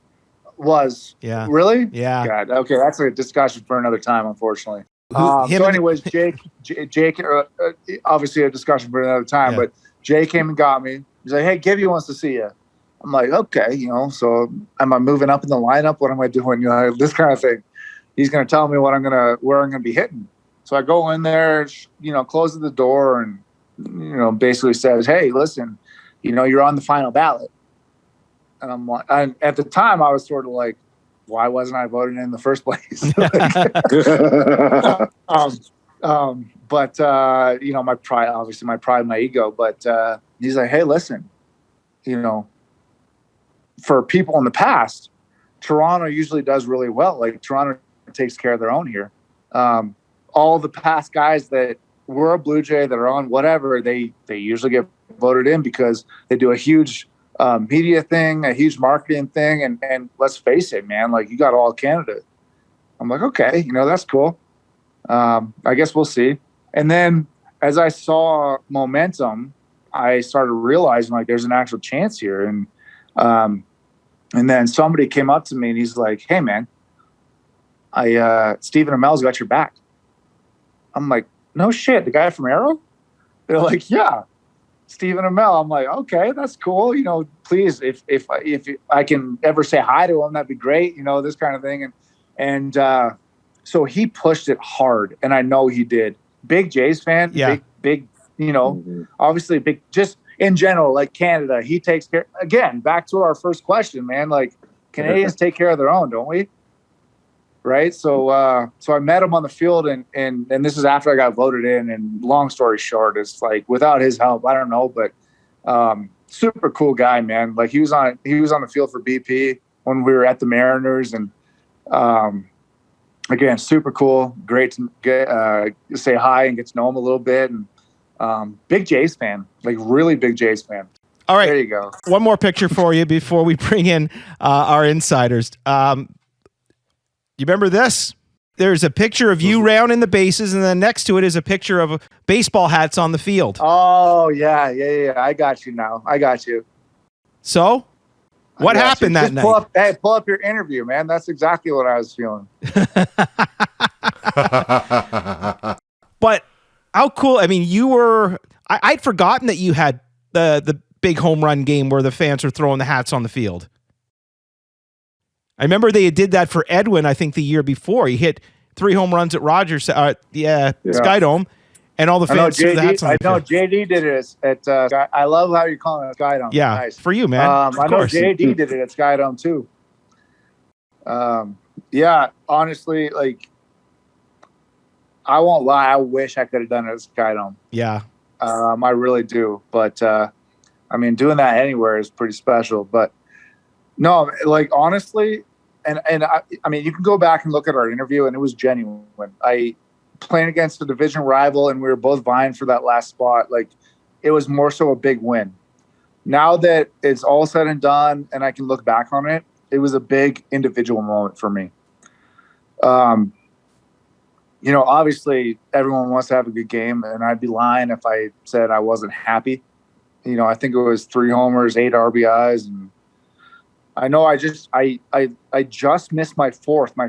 Yeah. Really? Yeah. God. Okay, that's a discussion for another time, unfortunately. So anyways, Jake, obviously a discussion for another time, but Jay came and got me. He's like, hey, Gibby wants to see you. I'm like, okay, so am I moving up in the lineup? What am I doing? This kind of thing. He's going to tell me where I'm going to be hitting. So I go in there, closes the door and, basically says, hey, listen, you're on the final ballot. And I'm like, at the time I was sort of like, why wasn't I voted in the first place? But my pride, obviously my pride, my ego, but he's like, hey, listen, for people in the past, Toronto usually does really well. Like, Toronto takes care of their own here. All the past guys that were a Blue Jay that are on whatever, they usually get voted in because they do a huge media thing, a huge marketing thing. And let's face it, man, like, you got all Canada. I'm like, okay, that's cool. I guess we'll see. And then as I saw momentum, I started realizing, like, there's an actual chance here. And then somebody came up to me and he's like, hey man, Stephen Amell's got your back. I'm like, no shit, the guy from Arrow? They're like, yeah, Stephen Amell. I'm like, okay, that's cool. Please, if I can ever say hi to him, that'd be great. This kind of thing. And so he pushed it hard, and I know he did. Big Jays fan, big, obviously big. Just in general, like Canada, he takes care. Again, back to our first question, man. Like, Canadians take care of their own, don't we? Right. So I met him on the field, and this is after I got voted in. And long story short, it's like, without his help, I don't know, but super cool guy, man. Like, he was on the field for BP when we were at the Mariners, and again, super cool. Great to get say hi and get to know him a little bit. And big Jays fan, like, really big Jays fan. All right, there you go. One more picture for you before we bring in our insiders. You remember this? There's a picture of you rounding the bases, and then next to it is a picture of baseball hats on the field. Oh, yeah. I got you now. I got you. So, what happened that night? Pull up your interview, man. That's exactly what I was feeling. But how cool. I mean, I'd forgotten that you had the big home run game where the fans were throwing the hats on the field. I remember they did that for Edwin, I think, the year before. He hit 3 home runs at Rogers, Skydome, and all the fans threw the hats on the field. I know JD did it at I love how you're calling it Skydome. Yeah, nice. For you, man. I know JD did it at Skydome, too. Yeah, honestly, like, I won't lie. I wish I could have done it at Skydome. Yeah. I really do. But, I mean, doing that anywhere is pretty special. But, no, like, honestly, and I mean, you can go back and look at our interview, and it was genuine. I playing against a division rival, and we were both vying for that last spot. Like, it was more so a big win. Now that it's all said and done, and I can look back on it, it was a big individual moment for me. Obviously everyone wants to have a good game, and I'd be lying if I said I wasn't happy. I think it was 3 homers, 8 RBIs, and I know I just missed my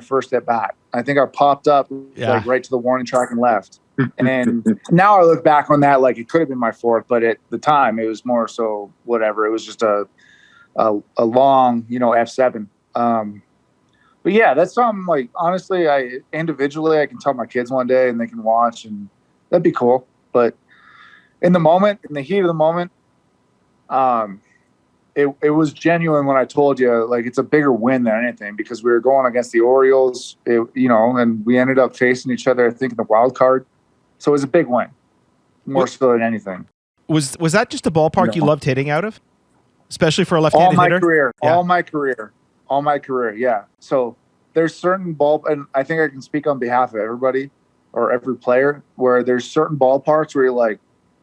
first at bat. I think I popped up like right to the warning track and left. And now I look back on that like it could have been my 4th, but at the time it was more so whatever. It was just a long, F7. But yeah, that's something, like, honestly, I can tell my kids one day and they can watch, and that'd be cool. But in the heat of the moment, it was genuine when I told you, like, it's a bigger win than anything, because we were going against the Orioles, and we ended up facing each other, I think, in the wild card. So it was a big win. more so than anything. Was that just a ballpark you loved hitting out of, especially for a left-handed all my hitter? career, Yeah. all my career. Yeah. So there's certain and I think I can speak on behalf of everybody or every player, where there's certain ballparks where you're like,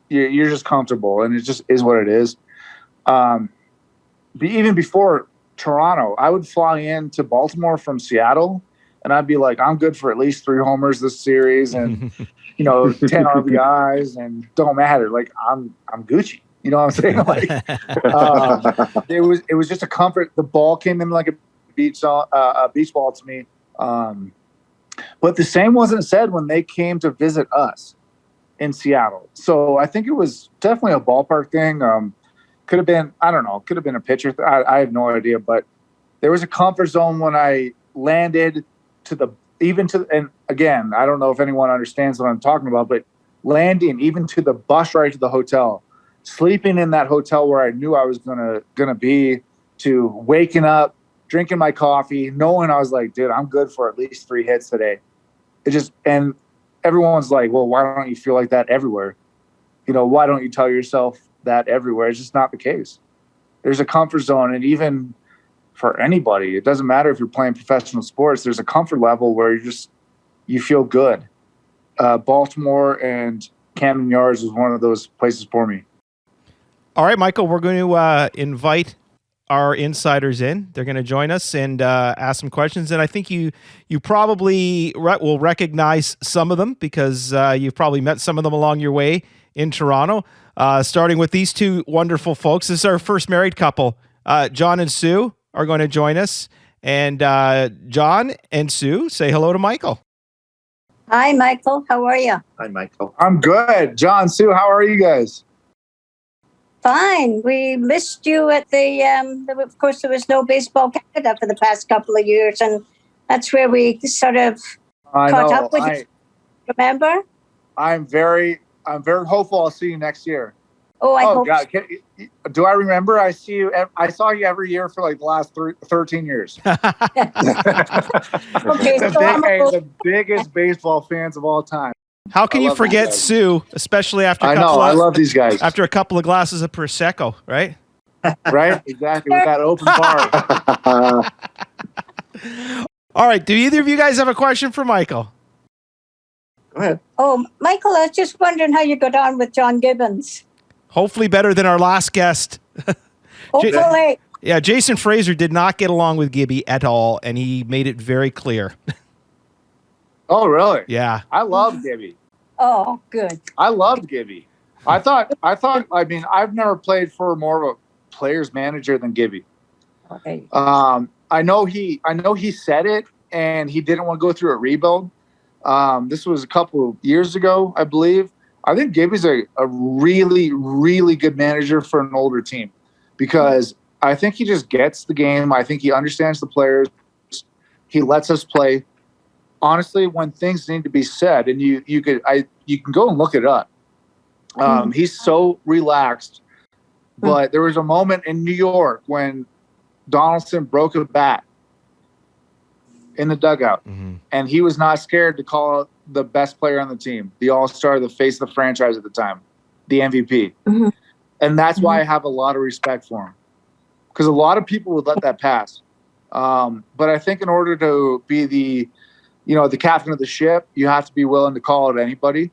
you're just comfortable, and it just is what it is. Even before Toronto, I would fly into Baltimore from Seattle, and I'd be like, I'm good for at least 3 homers this series, and 10 RBIs, and don't matter. Like I'm Gucci. You know what I'm saying? Like it was just a comfort. The ball came in like a beach ball to me. But the same wasn't said when they came to visit us in Seattle. So I think it was definitely a ballpark thing. Could have been, I don't know, could have been a pitcher. I have no idea, but there was a comfort zone when I landed and again, I don't know if anyone understands what I'm talking about, but landing even to the bus ride to the hotel, sleeping in that hotel where I knew I was gonna be, to waking up, drinking my coffee, knowing I was like, dude, I'm good for at least 3 hits today. And everyone's like, well, why don't you feel like that everywhere? Why don't you tell yourself that everywhere? It's just not the case. There's a comfort zone, and even for anybody, it doesn't matter if you're playing professional sports, there's a comfort level where you feel good. Baltimore and Camden Yards was one of those places for me. All right, Michael, we're going to invite our insiders in. They're going to join us and ask some questions. And I think you probably will recognize some of them, because you've probably met some of them along your way in Toronto, starting with these 2 wonderful folks. This is our first married couple. John and Sue are going to join us. And John and Sue, say hello to Michael. Hi, Michael. How are you? Hi, Michael. I'm good. John, Sue, how are you guys? Fine. We missed you at of course, there was no Baseball Canada for the past couple of years, and that's where we sort of caught up with you. Remember? I'm very hopeful I'll see you next year. Oh, I hope. God. Do I remember? I saw you every year for like the last 13 years. Okay, so the biggest baseball fans of all time. How can you forget Sue, especially after I love these guys. After a couple of glasses of Prosecco, right? Right? Exactly. With that open bar. All right. Do either of you guys have a question for Michael? Go ahead. Oh, Michael, I was just wondering how you got on with John Gibbons. Hopefully better than our last guest. Hopefully. Yeah, Jason Fraser did not get along with Gibby at all, and he made it very clear. Oh, really? Yeah. I love Gibby. Oh, good. I loved Gibby. I mean, I've never played for more of a player's manager than Gibby. Okay. I know he said it, and he didn't want to go through a rebuild. This was a couple of years ago, I believe. I think Gibby's a really, really good manager for an older team, because I think he just gets the game. I think he understands the players. He lets us play. Honestly, when things need to be said, and you can go and look it up. He's so relaxed. But there was a moment in New York when Donaldson broke a bat in the dugout, and he was not scared to call out the best player on the team, the all-star, the face of the franchise at the time, the MVP. And that's why I have a lot of respect for him, because a lot of people would let that pass. But I think in order to be the captain of the ship, you have to be willing to call out anybody.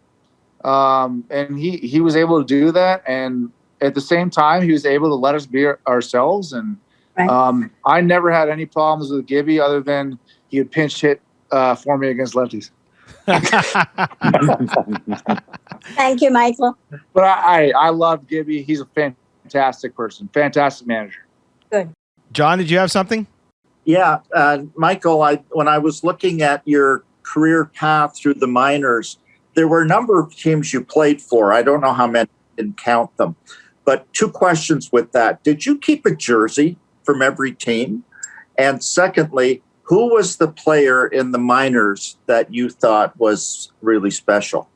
And he was able to do that. And at the same time, he was able to let us be ourselves. And Right. I never had any problems with Gibby, other than he would pinch hit for me against lefties. Thank you, Michael. But I love Gibby. He's a fantastic person, fantastic manager. Good. John, did you have something? Yeah, Michael, when I was looking at your career path through the minors, there were a number of teams you played for. I don't know how many, I didn't count them. But 2 questions with that. Did you keep a jersey from every team? And secondly, who was the player in the minors that you thought was really special?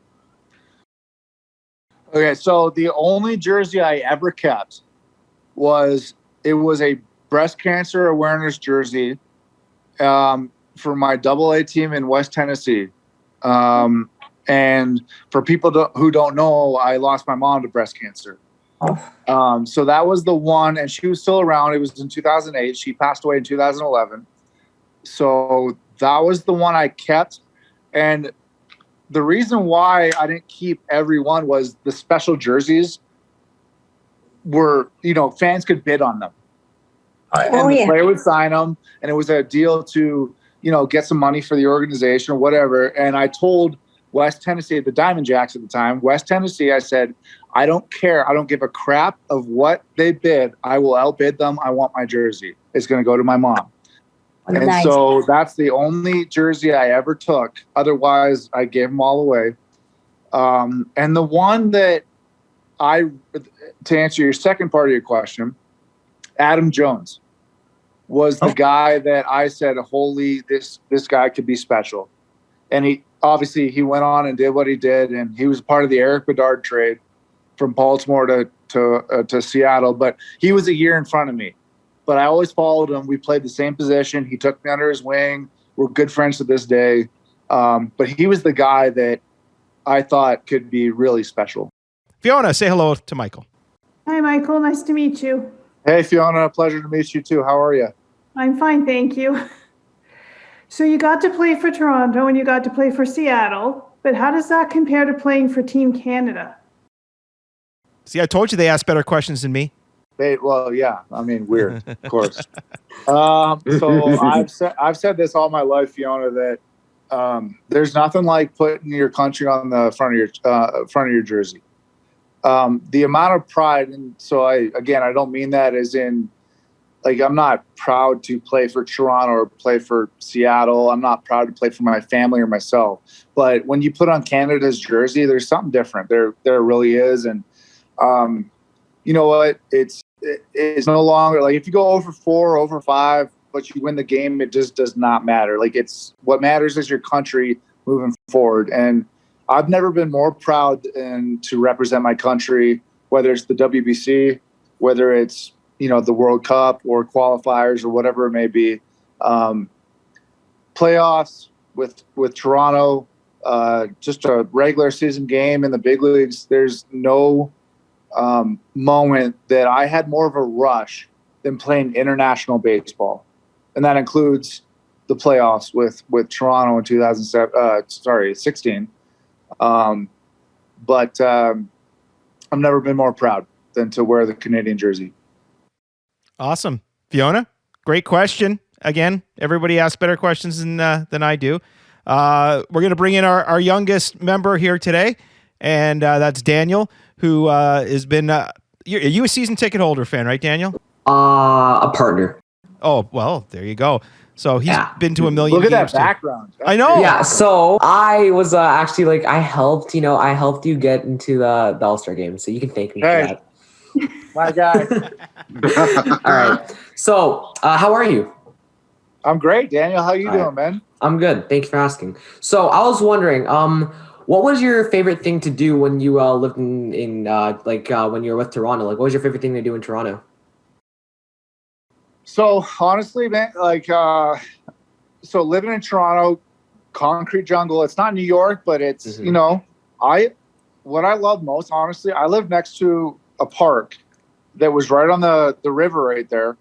Okay, so the only jersey I ever kept was a breast cancer awareness jersey for my AA team in West Tennessee. And And for people who don't know, I lost my mom to breast cancer. So that was the one, and she was still around. It was in 2008. She passed away in 2011. So that was the one I kept. And the reason why I didn't keep every one was the special jerseys were, fans could bid on them. And the player would sign them, and it was a deal to, get some money for the organization or whatever. And I told West Tennessee, the Diamond Jacks at the time, West Tennessee, I said, I don't care. I don't give a crap of what they bid. I will outbid them. I want my jersey. It's going to go to my mom. And Nice. So that's the only jersey I ever took. Otherwise, I gave them all away. And the one that to answer your second part of your question, Adam Jones was the guy that I said, holy, this guy could be special. And he went on and did what he did. And he was part of the Eric Bedard trade from Baltimore to Seattle. But he was a year in front of me. But I always followed him. We played the same position. He took me under his wing. We're good friends to this day. But he was the guy that I thought could be really special. Fiona, say hello to Michael. Hi, Michael. Nice to meet you. Hey, Fiona. Pleasure to meet you, too. How are you? I'm fine, thank you. So you got to play for Toronto and you got to play for Seattle, but how does that compare to playing for Team Canada? See, I told you they asked better questions than me. Yeah. I mean, weird, of course. So I've said this all my life, Fiona, that there's nothing like putting your country on the front of your jersey. The amount of pride, and so I don't mean that as in, like, I'm not proud to play for Toronto or play for Seattle. I'm not proud to play for my family or myself. But when you put on Canada's jersey, there's something different. There really is. And you know what? It's no longer like if you go over 4, over 5, but you win the game, it just does not matter. Like, it's what matters is your country moving forward. And I've never been more proud to represent my country, whether it's the WBC, whether it's the World Cup or qualifiers or whatever it may be. Playoffs with Toronto, just a regular season game in the big leagues. There's no moment that I had more of a rush than playing international baseball. And that includes the playoffs with Toronto in 2016. But I've never been more proud than to wear the Canadian jersey. Awesome. Fiona, great question. Again, everybody asks better questions than I do. We're going to bring in our youngest member here today, and that's Daniel, who has been are you a season ticket holder fan, right, Daniel? A partner. Oh, well, there you go. So he's been to a million games. Look at games that background. I know. Yeah, so I was actually I helped you get into the All-Star game, so you can thank me for that. My guy. All right. So, how are you? I'm great, Daniel. How you doing, man? I'm good. Thanks for asking. So, I was wondering, what was your favorite thing to do when you lived in when you were with Toronto? Like, what was your favorite thing to do in Toronto? So, honestly, man, so living in Toronto, concrete jungle. It's not New York, but it's what I love most, honestly. I live next to a park that was right on the river right there.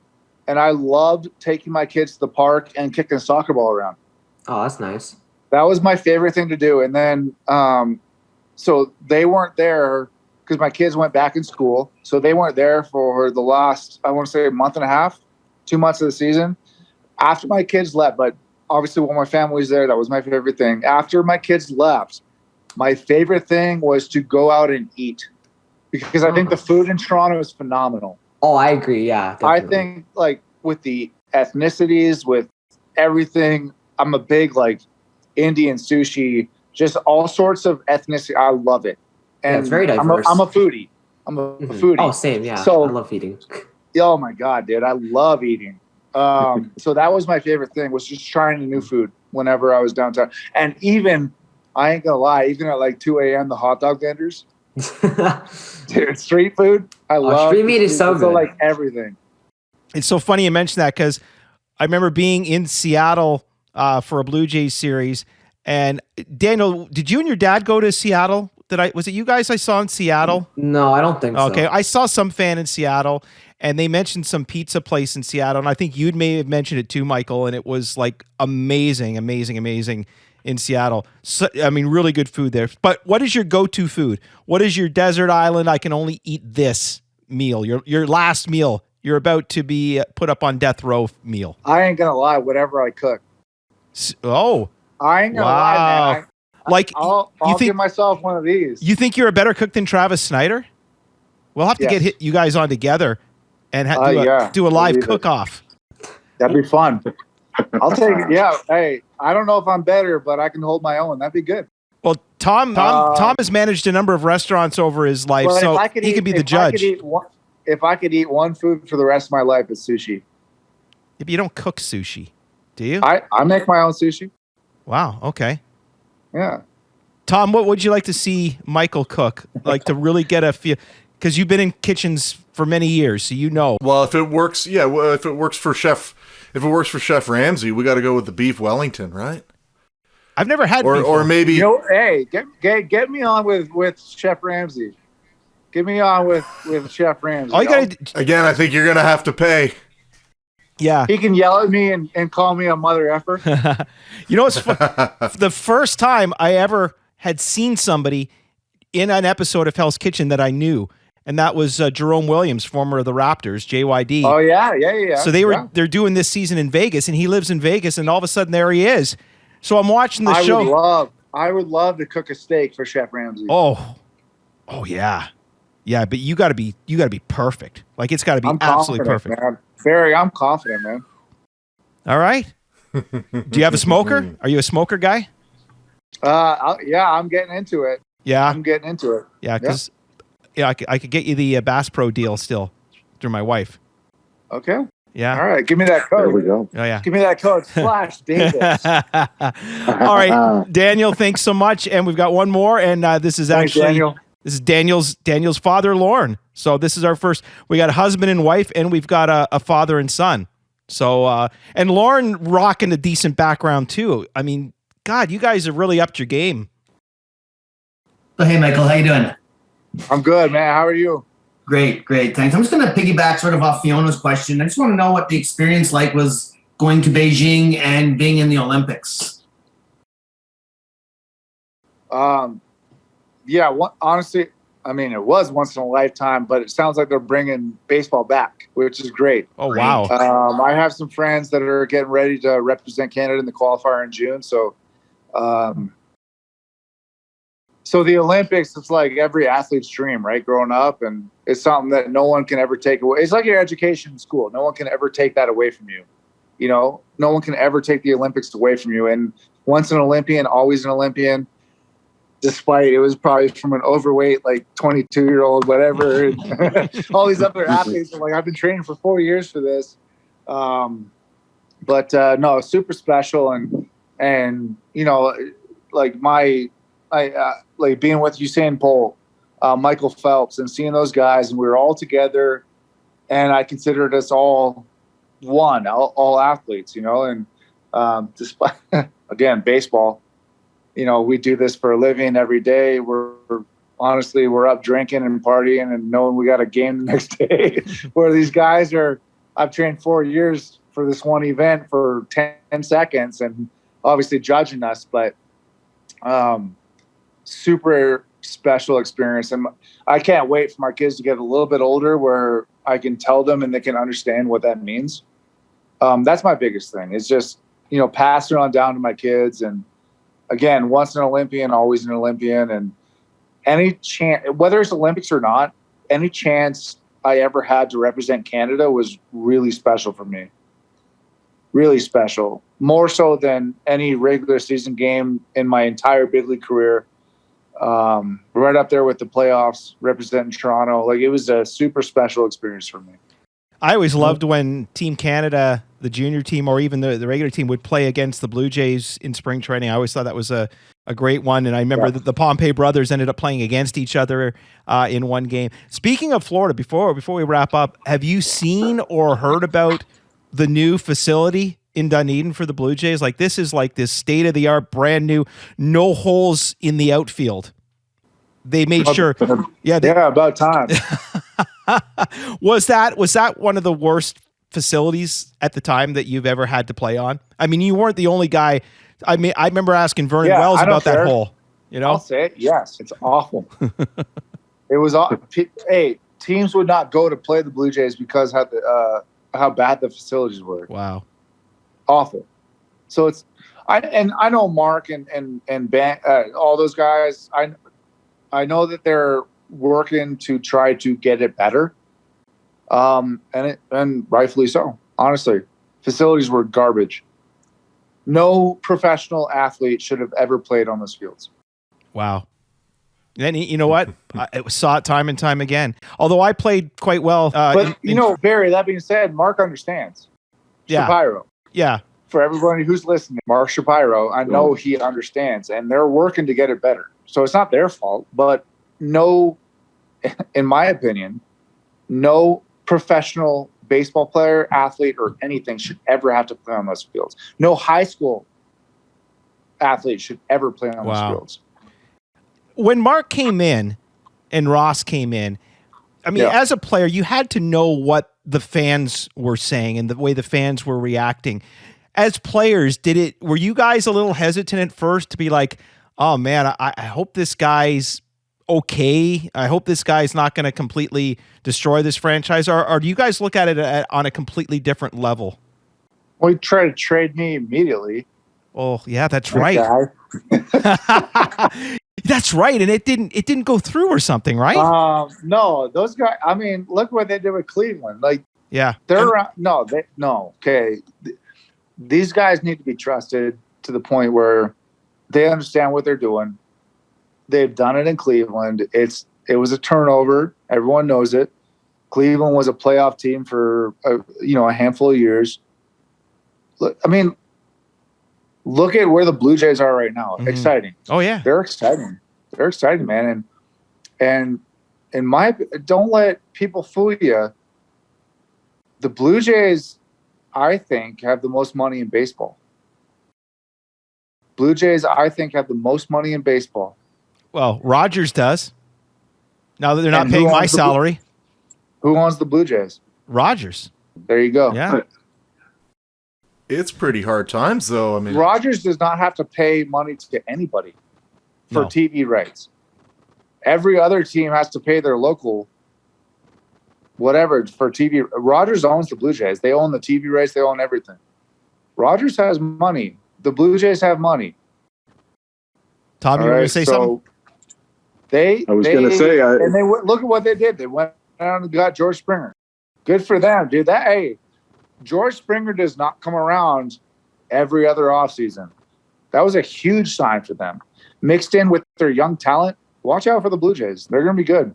And I loved taking my kids to the park and kicking a soccer ball around. Oh, that's nice. That was my favorite thing to do. And then, so they weren't there because my kids went back in school. So they weren't there for the last, I want to say, a month and a half, 2 months of the season. After my kids left, but obviously when my family was there, that was my favorite thing. After my kids left, my favorite thing was to go out and eat. Because I think the food in Toronto is phenomenal. Oh, I agree. Yeah, definitely. I think with the ethnicities, with everything, I'm a big Indian sushi, just all sorts of ethnicity. I love it. And it's very diverse. I'm a foodie. I'm a foodie. Oh, same. Yeah. So, I love eating. Oh my God, dude. I love eating. So that was my favorite thing, was just trying new food whenever I was downtown. And even, I ain't gonna lie, even at 2 a.m., the hot dog vendors. Dude, street food. I love street meat is so good. Everything. It's so funny you mention that because I remember being in Seattle for a Blue Jays series, And Daniel, did you and your dad go to Seattle? Was it you guys I saw in Seattle? No, I don't think so. Okay, I saw some fan in Seattle, and they mentioned some pizza place in Seattle, and I think you may have mentioned it too, Michael, and it was like amazing in Seattle. So, I mean, really good food there. But what is your go-to food? What is your desert island, I can only eat this meal, your last meal, you're about to be put up on death row meal? I ain't going to lie, whatever I cook. Oh. I ain't going to lie, man. I'll give myself one of these. You think you're a better cook than Travis Snyder? We'll have to get you guys on together and do a live cook-off. That'd be fun. I'll take it. Yeah. Hey, I don't know if I'm better, but I can hold my own. That'd be good. Well, Tom has managed a number of restaurants over his life, so he could be the judge. If I could eat one food for the rest of my life, it's sushi. Yeah, but you don't cook sushi, do you? I make my own sushi. Wow. Okay. Yeah. Tom, what would you like to see Michael cook? Like to really get a feel, because you've been in kitchens for many years, so you know. Well, if it works, if it works for Chef Ramsay, we got to go with the beef Wellington, right? I've never had beef or maybe. Hey, get me on with Chef Ramsay. Get me on with Chef Ramsay. Again, I think you're gonna have to pay. Yeah. He can yell at me and call me a mother effer. You know what's the first time I ever had seen somebody in an episode of Hell's Kitchen that I knew, and that was Jerome Williams, former of the Raptors, JYD. Oh, yeah. So they're doing this season in Vegas, and he lives in Vegas, and all of a sudden there he is. So I'm watching the show. I would love to cook a steak for Chef Ramsay. Oh yeah. Yeah, but you gotta be perfect. Like it's gotta be absolutely perfect. Man. I'm confident, man. All right. Do you have a smoker? Are you a smoker guy? Yeah, I'm getting into it. Yeah, I'm getting into it. Yeah, because I could get you the Bass Pro deal still through my wife. Okay. Yeah. All right, give me that code. There we go. Oh yeah. Give me that code. Slash Davis. All right, Daniel. Thanks so much, and we've got one more, and this is Daniel. This is Daniel's father, Lauren. So this is our first. We got a husband and wife, and we've got a father and son. So and Lauren rocking a decent background too. I mean, God, you guys have really upped your game. So hey, Michael, how you doing? I'm good, man. How are you? Great, thanks. I'm just going to piggyback sort of off Fiona's question. I just want to know what the experience like was going to Beijing and being in the Olympics. Yeah, honestly, I mean, it was once in a lifetime, but it sounds like they're bringing baseball back, which is great. Oh, wow. I have some friends that are getting ready to represent Canada in the qualifier in June. So, so the Olympics, it's like every athlete's dream, right? Growing up, and it's something that no one can ever take away. It's like your education in school. No one can ever take that away from you. You know, no one can ever take the Olympics away from you. And once an Olympian, always an Olympian. Despite it was probably from an overweight, like 22-year-old, whatever. And all these other athletes are like, I've been training for 4 years for this. But no, super special. And, you know, like like being with Usain Bolt, Michael Phelps, and seeing those guys, and we were all together, and I considered us all one, all athletes, you know, and despite, again, baseball, you know, we do this for a living every day. We're up drinking and partying and knowing we got a game the next day. Where these guys I've trained 4 years for this one event for 10 seconds, and obviously judging us, but super special experience. And I can't wait for my kids to get a little bit older where I can tell them and they can understand what that means. That's my biggest thing. It's just, you know, passing it on down to my kids. And again, once an Olympian, always an Olympian. And any chance, whether it's Olympics or not, any chance I ever had to represent Canada was really special for me. Really special. More so than any regular season game in my entire big league career. Right up there with the playoffs, representing Toronto. Like, it was a super special experience for me. I always loved when Team Canada, the junior team, or even the regular team would play against the Blue Jays in spring training. I always thought that was a great one. And I remember that the Pompey brothers ended up playing against each other in one game. Speaking of Florida, before we wrap up, have you seen or heard about the new facility in Dunedin for the Blue Jays? Like, this is like this state-of-the-art, brand new, no holes in the outfield. They made sure. Yeah, about time. Was that one of the worst facilities at the time that you've ever had to play on? I mean, you weren't the only guy. I mean, I remember asking Vernon Wells about that hole. You know, I'll say it. Yes, it's awful. It was. Hey, teams would not go to play the Blue Jays because how bad the facilities were. Wow, awful. So it's. I know Mark and Ben, all those guys. I know that they're working to try to get it better, and rightfully so. Honestly, facilities were garbage. No professional athlete should have ever played on those fields. Wow. And you know what? I saw it time and time again. Although I played quite well. But Barry, that being said, Mark understands. Yeah. Shapiro. Yeah. For everybody who's listening, Mark Shapiro, I know he understands, and they're working to get it better. So it's not their fault, but no, in my opinion, no professional baseball player, athlete, or anything should ever have to play on those fields. No high school athlete should ever play on those fields. When Mark came in and Ross came in, I mean, as a player, you had to know what the fans were saying and the way the fans were reacting. As players, were you guys a little hesitant at first to be like, oh man, I hope this guy's okay. I hope this guy's not going to completely destroy this franchise. Or do you guys look at it on a completely different level? Well, he tried to trade me immediately. Oh yeah, that's right. That's right, and it didn't go through or something, right? No, those guys. I mean, look what they did with Cleveland. Like, yeah, okay. These guys need to be trusted to the point where they understand what they're doing. They've done it in Cleveland. It was a turnover. Everyone knows it. Cleveland was a playoff team for a handful of years. Look at where the Blue Jays are right now. Mm-hmm. Exciting. Oh yeah, they're exciting. They're exciting, man. And don't let people fool you. The Blue Jays, I think, have the most money in baseball. Blue Jays, I think, have the most money in baseball. Well, Rogers does. Now that they're not paying my salary. Who owns the Blue Jays? Rogers. There you go. Yeah. It's pretty hard times, though. I mean, Rogers does not have to pay money to anybody for TV rights. Every other team has to pay their local whatever for TV. Rogers owns the Blue Jays. They own the TV rights. They own everything. Rogers has money. The Blue Jays have money. Tom, you were going to say something? I was going to say, and they look at what they did. They went out and got George Springer. Good for them, dude. George Springer does not come around every other offseason. That was a huge sign for them. Mixed in with their young talent, watch out for the Blue Jays. They're going to be good.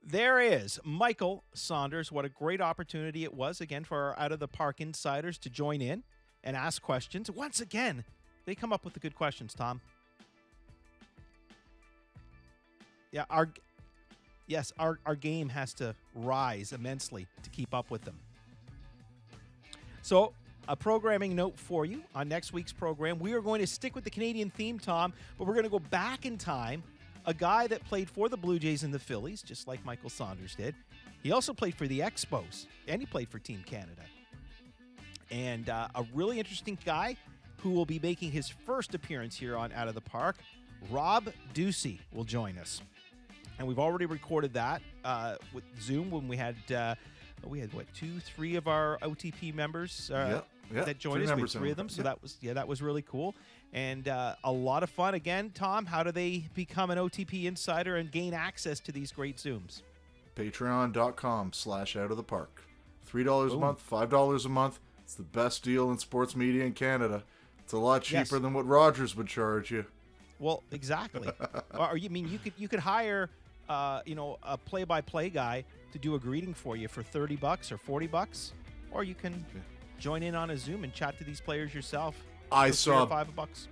There is Michael Saunders. What a great opportunity it was, again, for our Out of the Park insiders to join in and ask questions. Once again, they come up with the good questions, Tom. Yeah, our game has to rise immensely to keep up with them. So, a programming note for you on next week's program. We are going to stick with the Canadian theme, Tom, but we're going to go back in time. A guy that played for the Blue Jays and the Phillies, just like Michael Saunders did. He also played for the Expos, and he played for Team Canada. And a really interesting guy who will be making his first appearance here on Out of the Park, Rob Ducey, will join us. And we've already recorded that with Zoom when we had 2-3 of our OTP members that joined us. We had 3 of them, so that was really cool. And a lot of fun. Again, Tom, how do they become an OTP insider and gain access to these great Zooms? Patreon.com/outofthepark. $3 a month, $5 a month. It's the best deal in sports media in Canada. It's a lot cheaper than what Rogers would charge you. Well, exactly. Or you mean you could hire a play-by-play guy to do a greeting for you for $30 or $40, or you can join in on a Zoom and chat to these players yourself. I saw $5.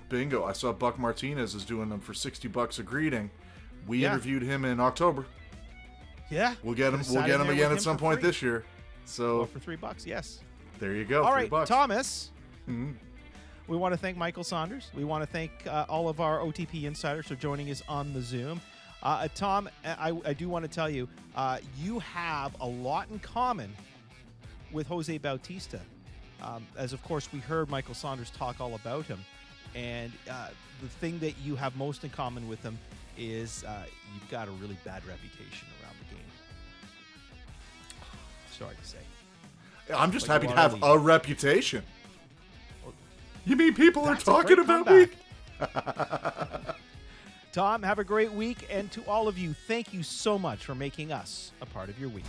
Bingo. I saw Buck Martinez is doing them for $60 a greeting. We interviewed him in October. Yeah, we'll get him again at some point this year. So for $3, yes. There you go. All right, $3. Thomas. We want to thank Michael Saunders. We want to thank all of our OTP insiders for joining us on the Zoom. Tom, I do want to tell you, you have a lot in common with Jose Bautista. As, of course, we heard Michael Saunders talk all about him. And the thing that you have most in common with him is you've got a really bad reputation around the game. Sorry to say. I'm just happy to have a reputation. You mean people are talking about me? Tom, have a great week. And to all of you, thank you so much for making us a part of your week.